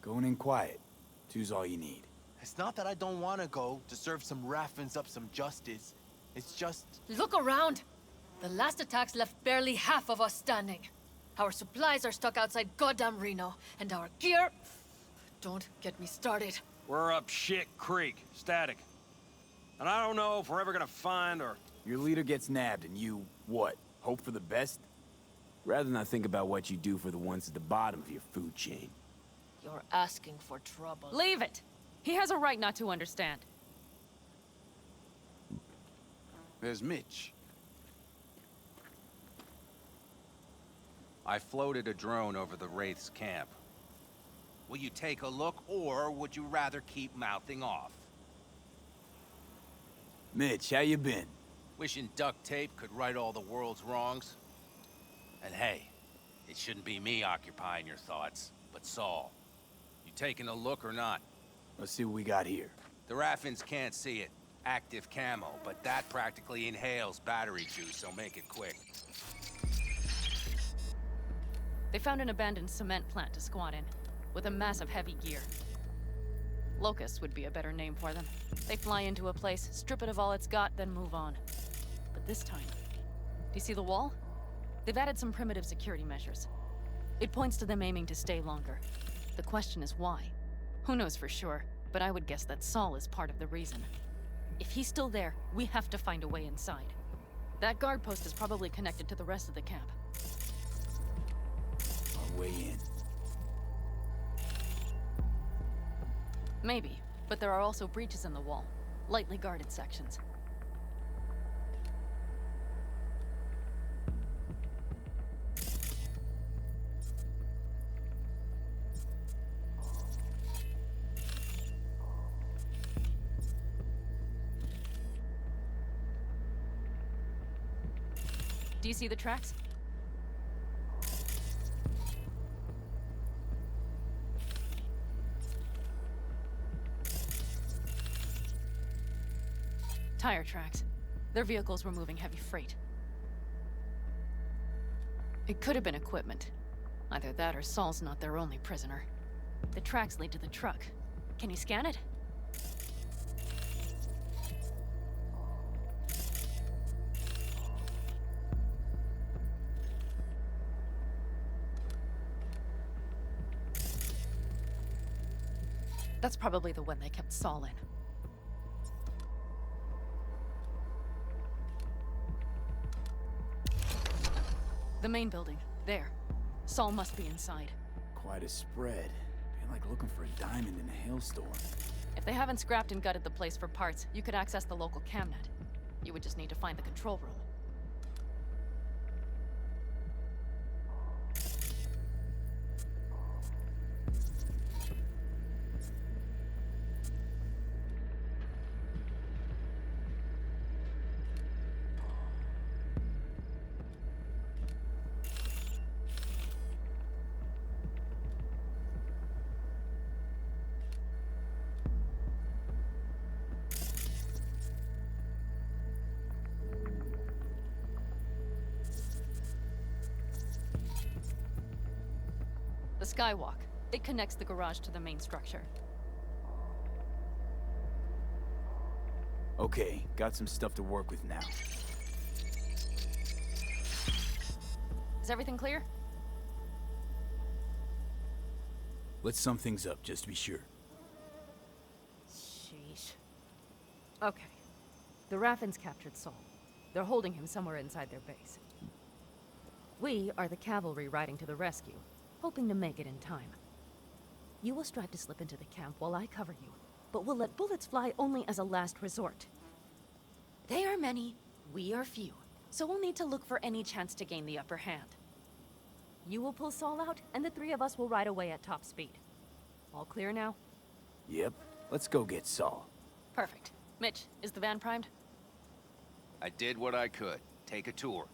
[SPEAKER 2] Going in quiet. Two's all you need.
[SPEAKER 8] It's not that I don't want to go to serve some Raffins up some justice. It's just...
[SPEAKER 16] Look around! The last attacks left barely half of us standing. Our supplies are stuck outside goddamn Reno, and our gear... Don't get me started.
[SPEAKER 17] We're up shit creek, static. And I don't know if we're ever gonna find or...
[SPEAKER 2] Your leader gets nabbed and you, what, hope for the best? Rather not think about what you do for the ones at the bottom of your food chain.
[SPEAKER 16] You're asking for trouble.
[SPEAKER 14] Leave it! He has a right not to understand.
[SPEAKER 18] There's Mitch. I floated a drone over the Wraith's camp. Will you take a look, or would you rather keep mouthing off?
[SPEAKER 2] Mitch, how you been?
[SPEAKER 18] Wishing duct tape could right all the world's wrongs. And hey, it shouldn't be me occupying your thoughts, but Saul. You taking a look or not?
[SPEAKER 2] Let's see what we got here.
[SPEAKER 18] The Raffins can't see it. active camo, but that practically inhales battery juice, so make it quick.
[SPEAKER 14] They found an abandoned cement plant to squat in, with a massive heavy gear. Locusts would be a better name for them. They fly into a place, strip it of all it's got, then move on. But this time, do you see the wall? They've added some primitive security measures. It points to them aiming to stay longer. The question is why? Who knows for sure, but I would guess that Saul is part of the reason. If he's still there, we have to find a way inside. That guard post is probably connected to the rest of the camp.
[SPEAKER 2] Our way in.
[SPEAKER 14] Maybe, but there are also breaches in the wall. Lightly guarded sections. Do you see the tracks? Tire tracks. Their vehicles were moving heavy freight. It could have been equipment. Either that or Saul's not their only prisoner. The tracks lead to the truck. Can you scan it? That's probably the one they kept Saul in. The main building. There. Saul must be inside.
[SPEAKER 2] Quite a spread. Be like looking for a diamond in a hailstorm.
[SPEAKER 14] If they haven't scrapped and gutted the place for parts, you could access the local camnet. You would just need to find the control room. The skywalk. It connects the garage to the main structure.
[SPEAKER 2] Okay, got some stuff to work with now.
[SPEAKER 14] Is everything clear?
[SPEAKER 2] Let's sum things up, just to be sure.
[SPEAKER 14] Sheesh. Okay. The Raffins captured Saul. They're holding him somewhere inside their base. We are the cavalry riding to the rescue, hoping to make it in time. You will strive to slip into the camp while I cover you, but we'll let bullets fly only as a last resort. They are many, we are few, so we'll need to look for any chance to gain the upper hand. You will pull Saul out, and the three of us will ride away at top speed. All clear now?
[SPEAKER 2] Yep, let's go get Saul.
[SPEAKER 14] Perfect. Mitch, is the van primed?
[SPEAKER 18] I did what I could. Take a tour.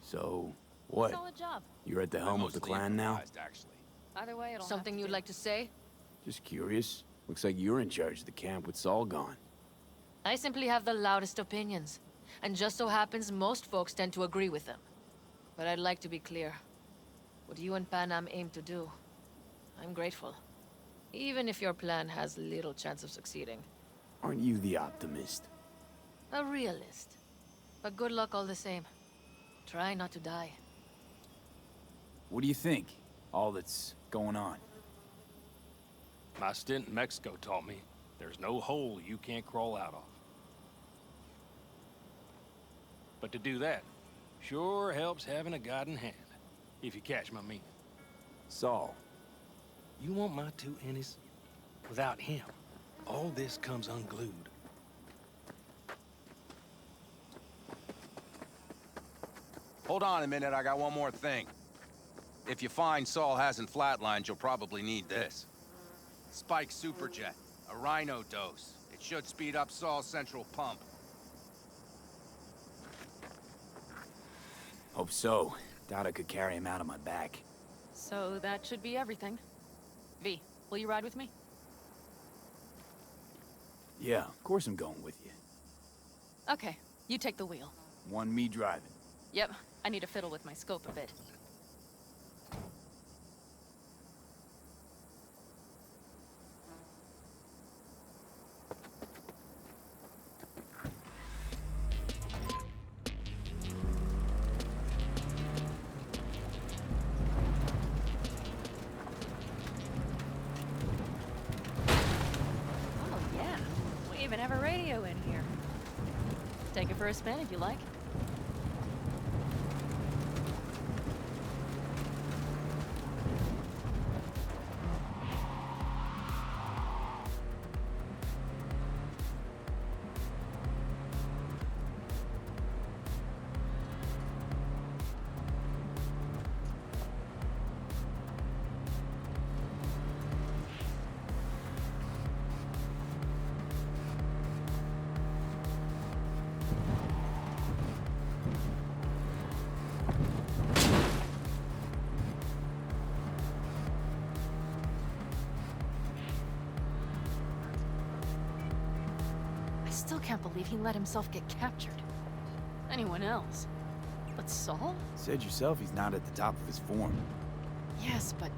[SPEAKER 2] So, what?
[SPEAKER 14] Solid job.
[SPEAKER 2] You're at the helm of the clan now?
[SPEAKER 14] Either way, it'll
[SPEAKER 16] Something you'd like to say?
[SPEAKER 2] Just curious. Looks like you're in charge of the camp with Saul gone.
[SPEAKER 16] I simply have the loudest opinions, and just so happens most folks tend to agree with them. But I'd like to be clear. What you and Panam aim to do, I'm grateful. Even if your plan has little chance of succeeding.
[SPEAKER 2] Aren't you the optimist?
[SPEAKER 16] A realist. But good luck all the same. Try not to die.
[SPEAKER 2] What do you think? All that's going on.
[SPEAKER 17] My stint in Mexico taught me there's no hole you can't crawl out of. But to do that, sure helps having a guiding hand, if you catch my meaning.
[SPEAKER 2] Saul.
[SPEAKER 17] You want my two innies? Without him, all this comes unglued.
[SPEAKER 18] Hold on a minute, I got one more thing. If you find Saul hasn't flatlined, you'll probably need this. Spike Superjet, a Rhino dose. It should speed up Saul's central pump.
[SPEAKER 2] Hope so. Doubt I could carry him out on my back.
[SPEAKER 14] So that should be everything. V, will you ride with me?
[SPEAKER 2] Yeah, of course I'm going with you.
[SPEAKER 14] Okay, you take the wheel.
[SPEAKER 2] Want me driving?
[SPEAKER 14] Yep, I need to fiddle with my scope a bit. Oh yeah, we even have a radio in here. Take it for a spin if you like. I still can't believe he let himself get captured. Anyone else? But Saul?
[SPEAKER 2] Said yourself he's not at the top of his form.
[SPEAKER 14] Yes, but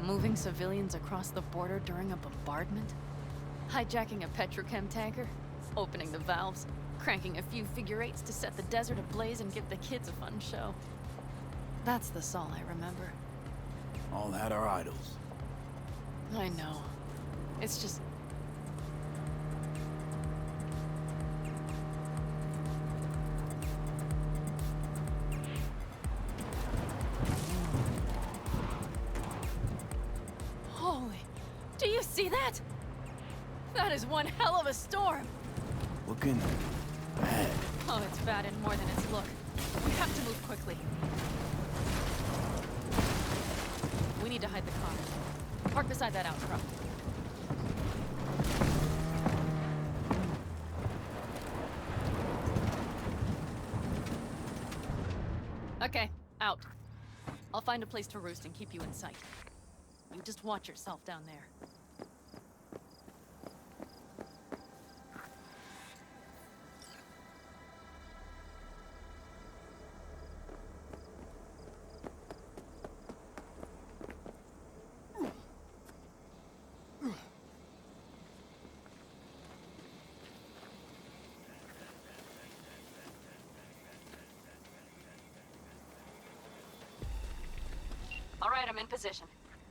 [SPEAKER 14] moving civilians across the border during a bombardment? Hijacking a petrochem tanker? Opening the valves? Cranking a few figure eights to set the desert ablaze and give the kids a fun show. That's the Saul I remember.
[SPEAKER 2] All had our idols.
[SPEAKER 14] I know. It's just... Holy... Do you see that? That is one hell of a storm!
[SPEAKER 2] Looking bad.
[SPEAKER 14] Oh, it's bad in more than its look. We have to move quickly. We need to hide the car. Park beside that outcrop. Okay, out. I'll find a place to roost and keep you in sight. You just watch yourself down there. All right, I'm in position.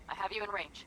[SPEAKER 14] I have you in range.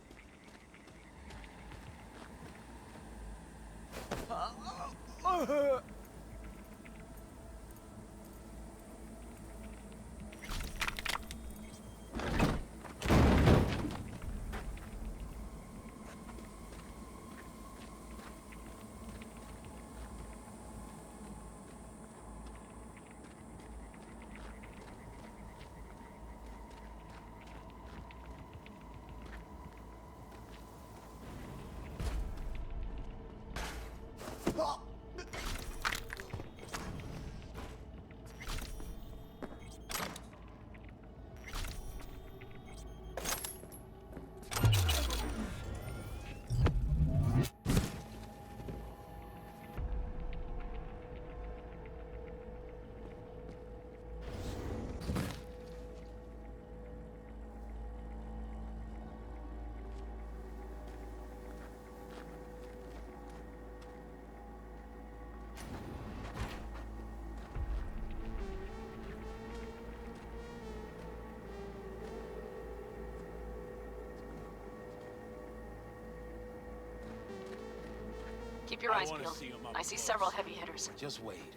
[SPEAKER 14] Keep your eyes peeled. I see several heavy hitters.
[SPEAKER 15] Just wait.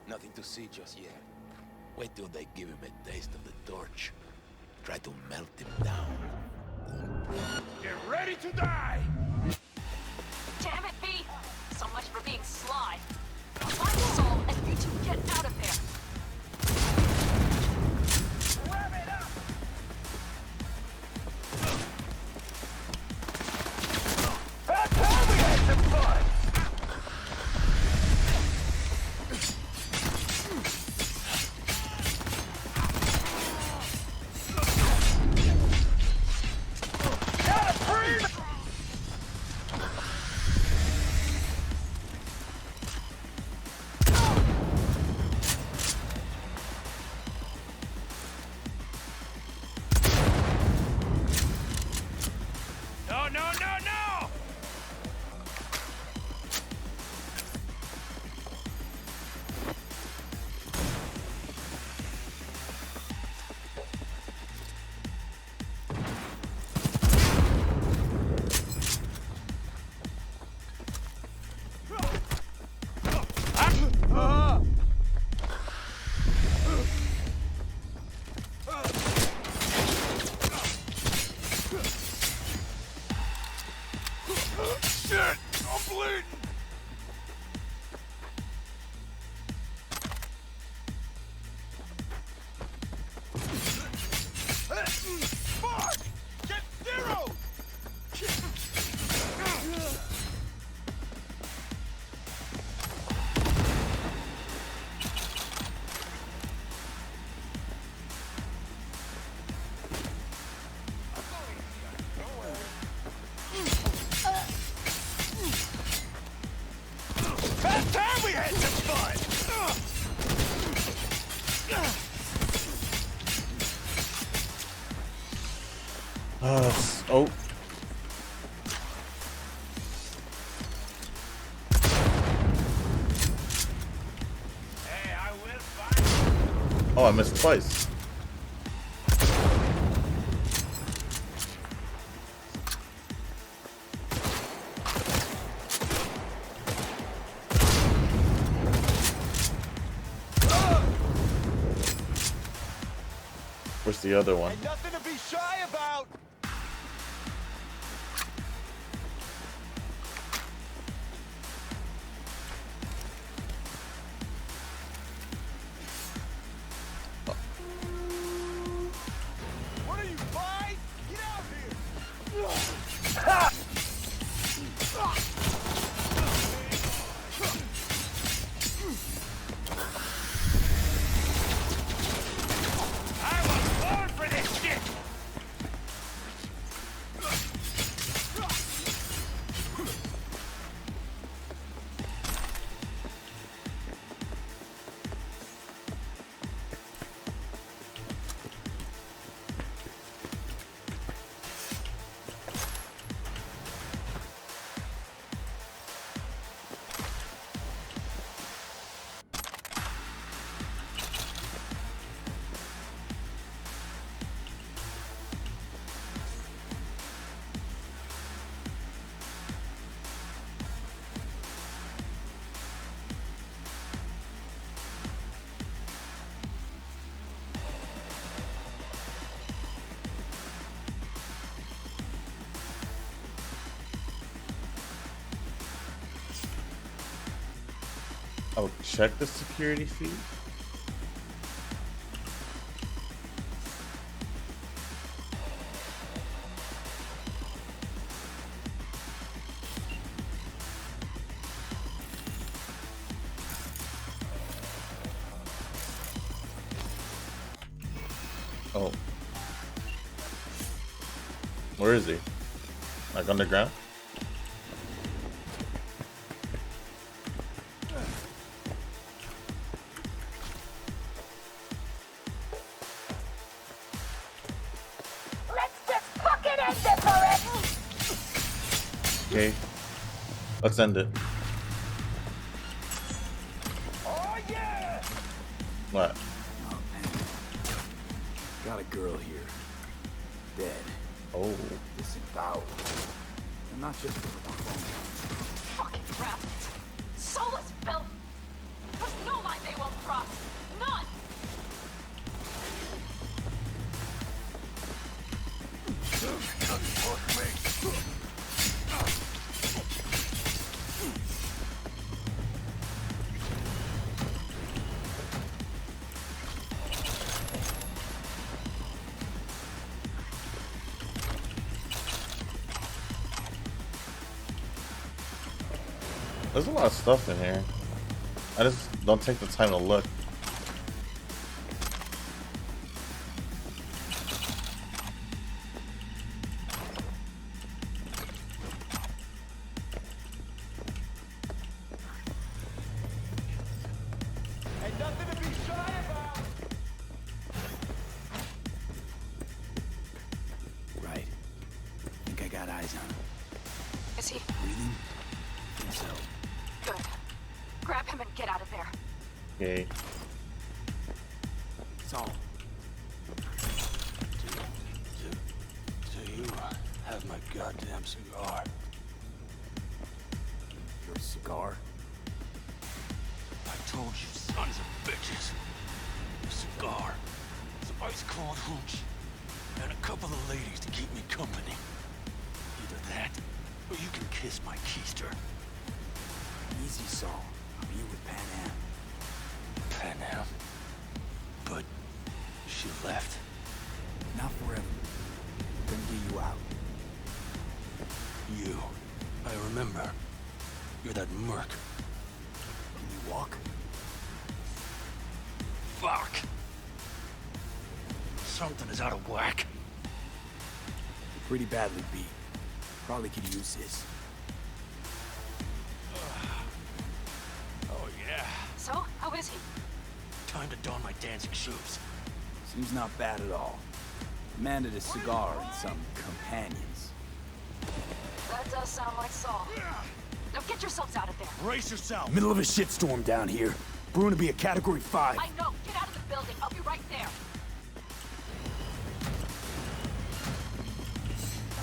[SPEAKER 15] Nothing to see just yet. Wait till they give him a taste of the torch. Try to melt him down.
[SPEAKER 17] Get ready to die!
[SPEAKER 14] Damn it, V! So much for being sly. Find Saul and you two get out of there.
[SPEAKER 17] Wrap it up! That's how we had some fun!
[SPEAKER 1] Oh. Oh, I missed twice. Where's the other one?
[SPEAKER 8] Nothing to be shy about. What are you, fine? Get out here!
[SPEAKER 17] I was born for this shit!
[SPEAKER 1] Oh, check the security feed. Oh. Where is he? Like underground?
[SPEAKER 19] Let's just fucking end this already!
[SPEAKER 1] Okay. Let's end it.
[SPEAKER 2] Oh, yeah!
[SPEAKER 1] What?
[SPEAKER 2] Got a girl here. Dead.
[SPEAKER 1] Oh.
[SPEAKER 2] Disemboweled. And not just for the phone.
[SPEAKER 19] Fucking crap! Soulless filth! There's no line they won't cross! None!
[SPEAKER 1] There's a lot of stuff in here. I just don't take the time to look.
[SPEAKER 8] And nothing to be shy about.
[SPEAKER 2] Right. Think I got eyes on him.
[SPEAKER 19] Is he?
[SPEAKER 2] Breathing? Think so.
[SPEAKER 19] Good. Grab him and get out of there.
[SPEAKER 1] Okay.
[SPEAKER 2] Saul.
[SPEAKER 15] Do you have my goddamn cigar?
[SPEAKER 2] Your cigar?
[SPEAKER 15] I told you, sons of bitches. A cigar, some ice cold hooch, and a couple of ladies to keep me company. Either that, or you can kiss my keister.
[SPEAKER 2] Easy, Saul. I'm here with Pan Am.
[SPEAKER 15] Pan Am? But she left.
[SPEAKER 2] Not forever. Gonna get you out.
[SPEAKER 15] You. I remember. You're that merc.
[SPEAKER 2] Can you walk?
[SPEAKER 15] Fuck! Something is out of whack.
[SPEAKER 2] You're pretty badly beat. Probably could use this.
[SPEAKER 15] Oh, yeah.
[SPEAKER 19] So, how is he?
[SPEAKER 15] Time to don my dancing shoes.
[SPEAKER 2] Seems not bad at all. Demanded a cigar and some companions.
[SPEAKER 19] That does sound like Saul. Now get yourselves out of there.
[SPEAKER 17] Brace yourself!
[SPEAKER 2] Middle of a shitstorm down here. Brewing to be a Category 5.
[SPEAKER 19] I know. Get out of the building. I'll be right there.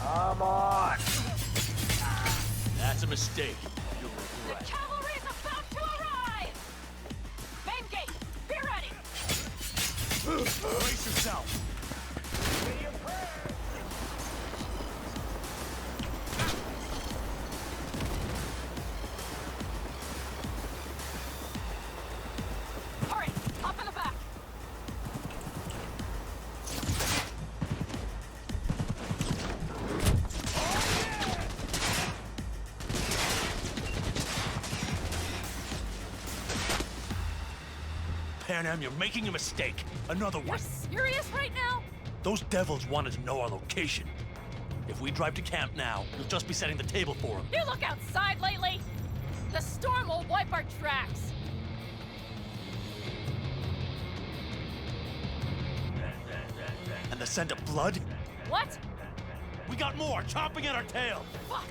[SPEAKER 17] Come on! That's a mistake. You'll
[SPEAKER 19] The
[SPEAKER 17] regret.
[SPEAKER 19] cavalry's about to arrive! Main gate, be ready!
[SPEAKER 17] Brace yourself!
[SPEAKER 19] Hurry, up in the back!
[SPEAKER 17] Panam, you're making a mistake. Another one.
[SPEAKER 19] You're serious right now?
[SPEAKER 17] Those devils wanted to know our location. If we drive to camp now, you'll just be setting the table for them.
[SPEAKER 19] You look outside lately? The storm will wipe our tracks.
[SPEAKER 17] And the scent of blood?
[SPEAKER 19] What?
[SPEAKER 17] We got more, chomping at our tail.
[SPEAKER 19] Fuck!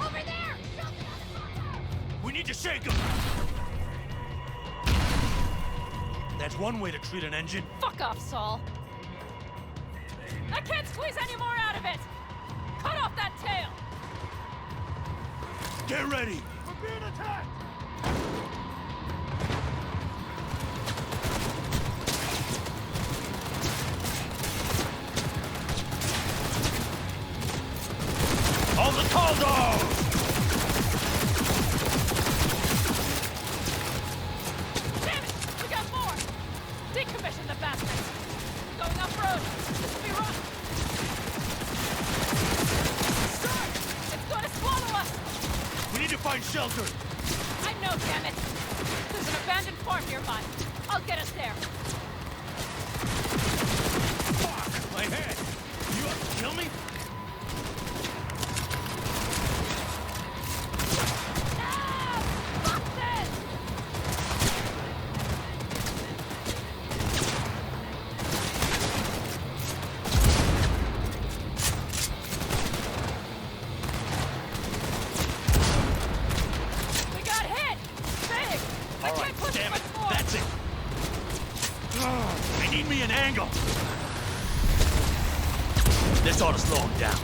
[SPEAKER 19] Over there! Shove the motherfucker!
[SPEAKER 17] We need to shake them! That's one way to treat an engine.
[SPEAKER 19] Fuck off, Saul. I can't squeeze any more out of it! Cut off that tail!
[SPEAKER 17] Get ready! We're being attacked! On the call dog!
[SPEAKER 19] Damn it! We got more! Decommission the bastards! Going off-road! This will be rough! Sir! It's going to swallow us!
[SPEAKER 17] We need to find shelter!
[SPEAKER 19] I know, damn it! There's an abandoned farm nearby. I'll get us there.
[SPEAKER 17] Fuck! My head! You have to kill me?
[SPEAKER 19] Fuck this! We got hit! Big! I
[SPEAKER 17] All right,
[SPEAKER 19] can't push
[SPEAKER 17] damn
[SPEAKER 19] much
[SPEAKER 17] it!
[SPEAKER 19] more!
[SPEAKER 17] That's it! I need me an angle! This ought to slow him down.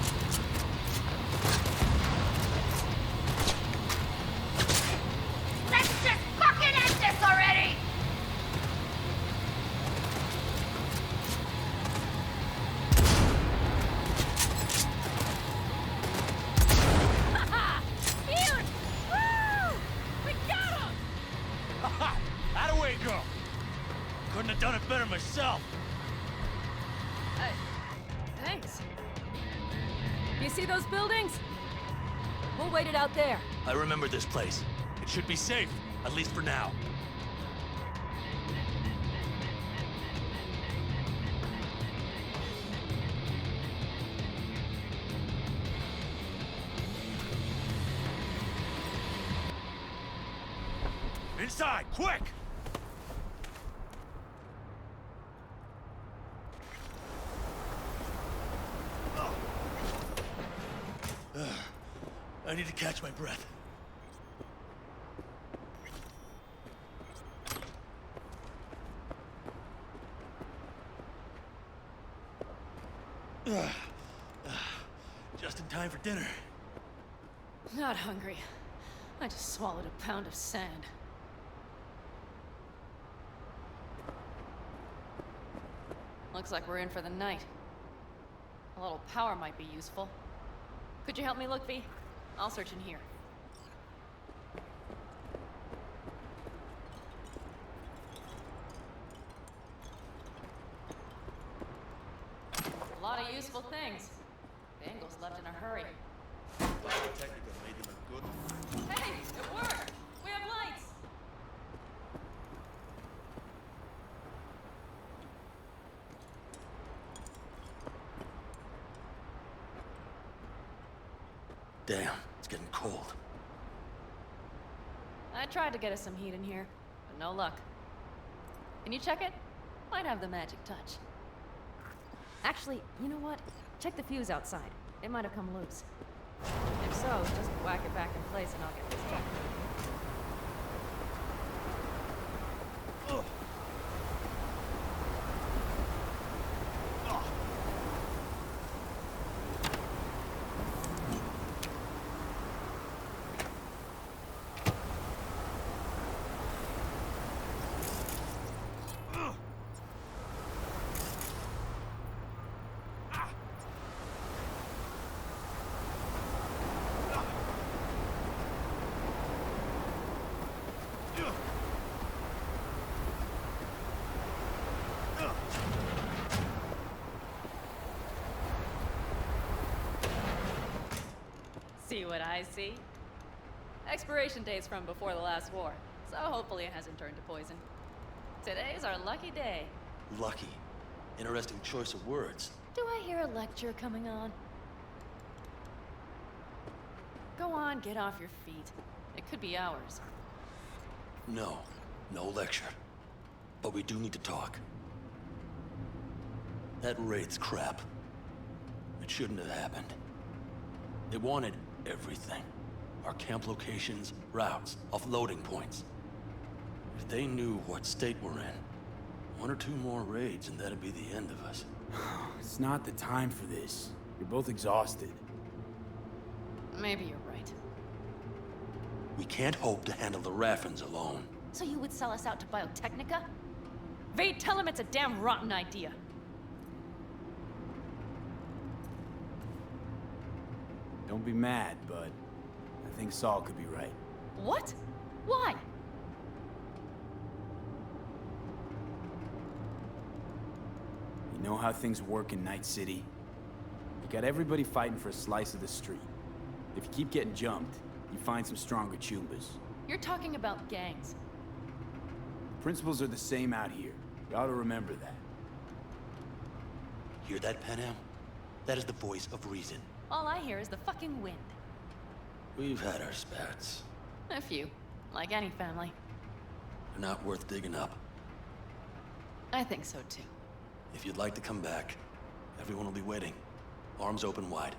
[SPEAKER 19] Let's just fucking end this already! Haha! Here! Woo! We got him!
[SPEAKER 17] How'd away go? Couldn't have done it better myself.
[SPEAKER 14] Thanks. You see those buildings? We'll wait it out there.
[SPEAKER 17] I remember this place. It should be safe, at least for now. Inside, quick! I need to catch my breath. Just in time for dinner.
[SPEAKER 14] Not hungry. I just swallowed a pound of sand. Looks like we're in for the night. A little power might be useful. Could you help me look, V? I'll search in here. A lot of useful things. Bangles left in a hurry. Hey, it worked! We have lights!
[SPEAKER 15] Damn, it's getting cold.
[SPEAKER 14] I tried to get us some heat in here, but no luck. Can you check it? Might have the magic touch. Actually, you know what? Check the fuse outside. It might have come loose. If so, just whack it back in place and I'll get this checked. See what I see? Expiration date's from before the last war, so hopefully it hasn't turned to poison. Today's our lucky day.
[SPEAKER 15] Lucky. Interesting choice of words.
[SPEAKER 14] Do I hear a lecture coming on? Go on, get off your feet. It could be hours.
[SPEAKER 15] No, no lecture. But we do need to talk. That raid's crap. It shouldn't have happened. They wanted everything. Our camp locations, routes, offloading points. If they knew what state we're in, 1 or 2 more raids and that'd be the end of us.
[SPEAKER 2] It's not the time for this. You're both exhausted.
[SPEAKER 14] Maybe you're right.
[SPEAKER 15] We can't hope to handle the Raffens alone.
[SPEAKER 14] So you would sell us out to Biotechnica? Vade, tell him it's a damn rotten idea.
[SPEAKER 2] Don't be mad, bud. I think Saul could be right.
[SPEAKER 14] What? Why?
[SPEAKER 2] You know how things work in Night City? You got everybody fighting for a slice of the street. If you keep getting jumped, you find some stronger chumbas.
[SPEAKER 14] You're talking about gangs.
[SPEAKER 2] Principles are the same out here. You ought to remember that.
[SPEAKER 15] Hear that, Panam? That is the voice of reason.
[SPEAKER 14] All I hear is the fucking wind.
[SPEAKER 15] We've had our spats.
[SPEAKER 14] A few. Like any family.
[SPEAKER 15] They're not worth digging up.
[SPEAKER 14] I think so too.
[SPEAKER 15] If you'd like to come back, everyone will be waiting. Arms open wide.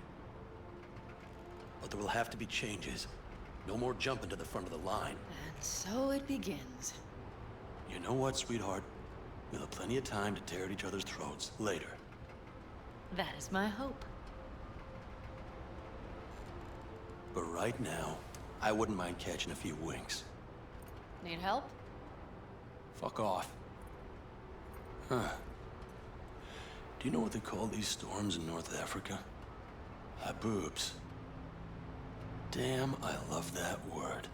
[SPEAKER 15] But there will have to be changes. No more jumping to the front of the line.
[SPEAKER 14] And so it begins.
[SPEAKER 15] You know what, sweetheart? We'll have plenty of time to tear at each other's throats later.
[SPEAKER 14] That is my hope.
[SPEAKER 15] But right now, I wouldn't mind catching a few winks.
[SPEAKER 14] Need help?
[SPEAKER 15] Fuck off. Huh. Do you know what they call these storms in North Africa? Haboobs. Damn, I love that word.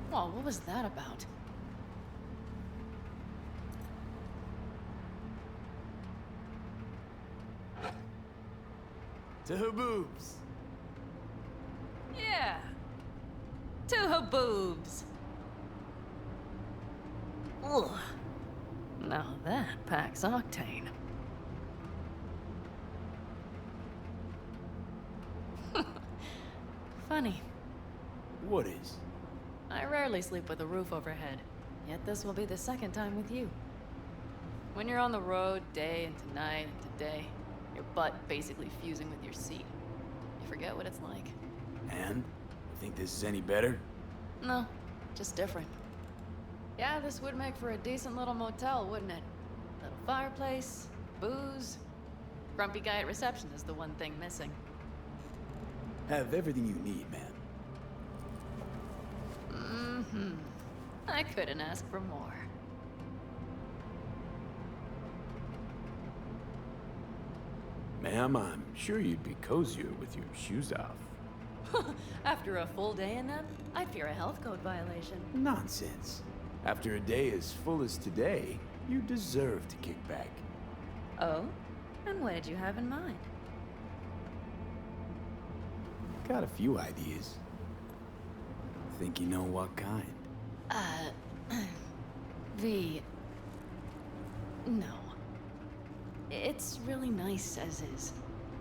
[SPEAKER 14] Well, what was that about?
[SPEAKER 2] To Haboobs.
[SPEAKER 14] Yeah. To Haboobs. Ugh. Now that packs octane. Funny.
[SPEAKER 2] What is?
[SPEAKER 14] I rarely sleep with a roof overhead, yet this will be the second time with you. When you're on the road day into night into day, your butt basically fusing with your seat. You forget what it's like.
[SPEAKER 2] And? You think this is any better?
[SPEAKER 14] No, just different. Yeah, this would make for a decent little motel, wouldn't it? Little fireplace, booze. Grumpy guy at reception is the one thing missing.
[SPEAKER 2] Have everything you need, man.
[SPEAKER 14] Mm-hmm. I couldn't ask for more.
[SPEAKER 2] Ma'am, I'm sure you'd be cozier with your shoes off.
[SPEAKER 14] After a full day in them, I fear a health code violation.
[SPEAKER 2] Nonsense. After a day as full as today, you deserve to kick back.
[SPEAKER 14] Oh? And what did you have in mind?
[SPEAKER 2] Got a few ideas. Think you know what kind?
[SPEAKER 14] V. No. really nice as is.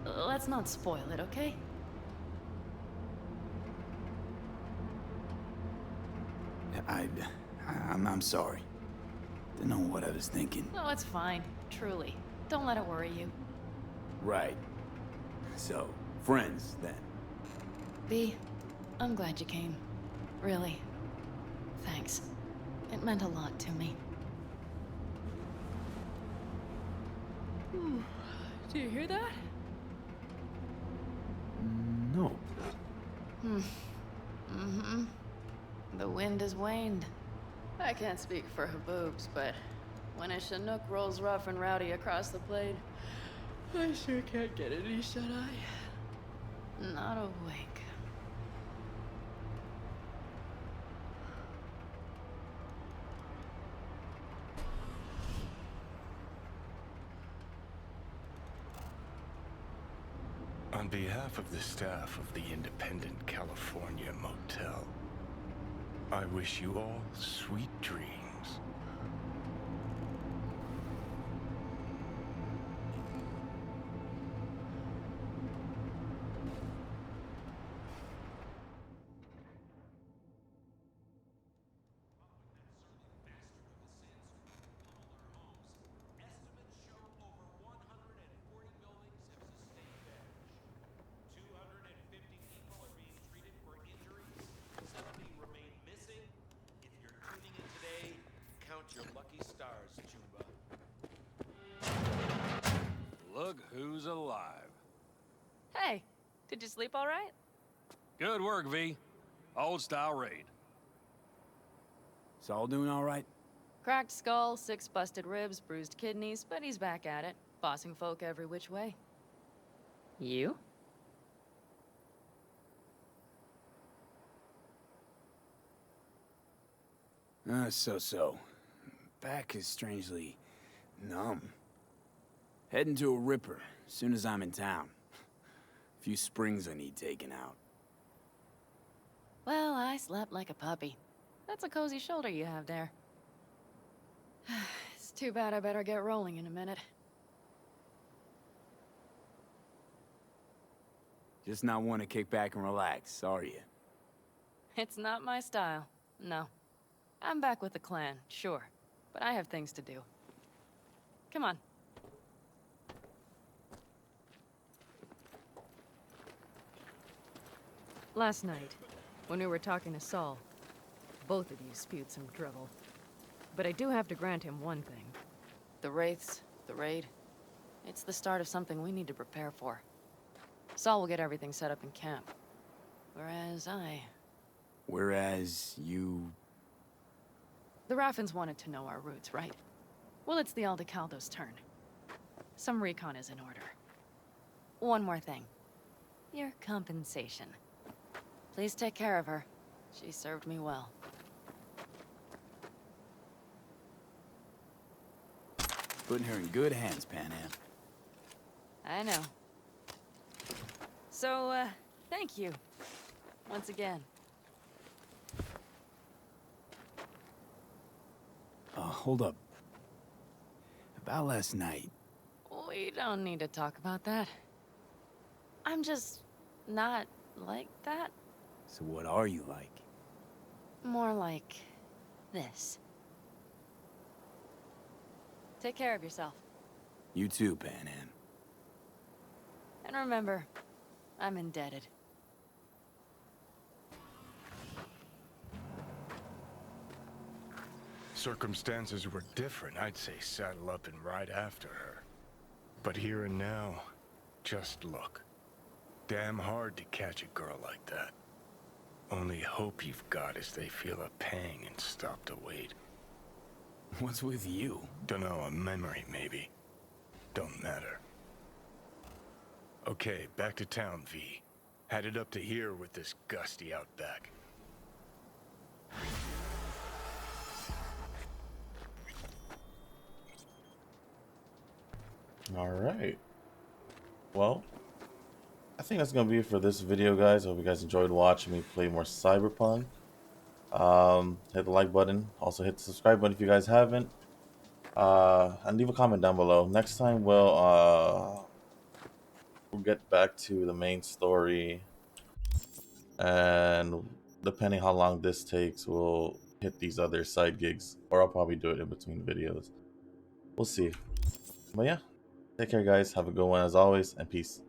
[SPEAKER 14] Let's not spoil it, okay?
[SPEAKER 2] I'm sorry. Didn't know what I was thinking.
[SPEAKER 14] No, it's fine. Truly. Don't let it worry you.
[SPEAKER 2] Right. So, friends, then.
[SPEAKER 14] V, I'm glad you came. Really. Thanks. It meant a lot to me. Do you hear that?
[SPEAKER 2] No.
[SPEAKER 14] Mm-hmm. The wind has waned. I can't speak for her boobs, but when a Chinook rolls rough and rowdy across the plain, I sure can't get any shut-eye. Not awake.
[SPEAKER 4] On behalf of the staff of the Independent California Motel, I wish you all sweet dreams.
[SPEAKER 17] Your lucky stars, Chumba. Look who's alive.
[SPEAKER 14] Hey, did you sleep all right?
[SPEAKER 17] Good work, V. Old style raid.
[SPEAKER 2] Saul doing all right?
[SPEAKER 14] Cracked skull, 6 busted ribs, bruised kidneys, but he's back at it, bossing folk every which way. You?
[SPEAKER 2] So. Back is strangely numb. Heading to a ripper as soon as I'm in town. A few springs I need taken out.
[SPEAKER 14] Well, I slept like a puppy. That's a cozy shoulder you have there. It's too bad I better get rolling in a minute.
[SPEAKER 2] Just not want to kick back and relax, are you?
[SPEAKER 14] It's not my style, no. I'm back with the clan, sure. But I have things to do. Come on. Last night, when we were talking to Saul, both of you spewed some drivel. But I do have to grant him one thing. The Wraiths, the raid, it's the start of something we need to prepare for. Saul will get everything set up in camp.
[SPEAKER 2] Whereas you...
[SPEAKER 14] The Raffins wanted to know our roots, right? Well, it's the Aldecaldo's turn. Some recon is in order. One more thing. Your compensation. Please take care of her. She served me well.
[SPEAKER 2] Putting her in good hands, Panam.
[SPEAKER 14] I know. So, thank you. Once again.
[SPEAKER 2] Hold up. About last night.
[SPEAKER 14] We don't need to talk about that. I'm just not like that.
[SPEAKER 2] So what are you like?
[SPEAKER 14] More like this. Take care of yourself.
[SPEAKER 2] You too, Panam.
[SPEAKER 14] And remember, I'm indebted.
[SPEAKER 4] Circumstances were different, I'd say saddle up and ride after her. But here and now, just look. Damn hard to catch a girl like that. Only hope you've got is they feel a pang and stop to wait.
[SPEAKER 2] What's with you?
[SPEAKER 4] Dunno, a memory maybe. Don't matter. Okay, back to town, V. Headed up to here with this gusty outback.
[SPEAKER 1] Alright. Well, I think that's going to be it for this video, guys. I hope you guys enjoyed watching me play more Cyberpunk. Hit the like button. Also hit the subscribe button if you guys haven't. And leave a comment down below. Next time we'll get back to the main story, and depending how long this takes, we'll hit these other side gigs, or I'll probably do it in between videos. We'll see. But yeah, take care guys, have a good one as always, and peace.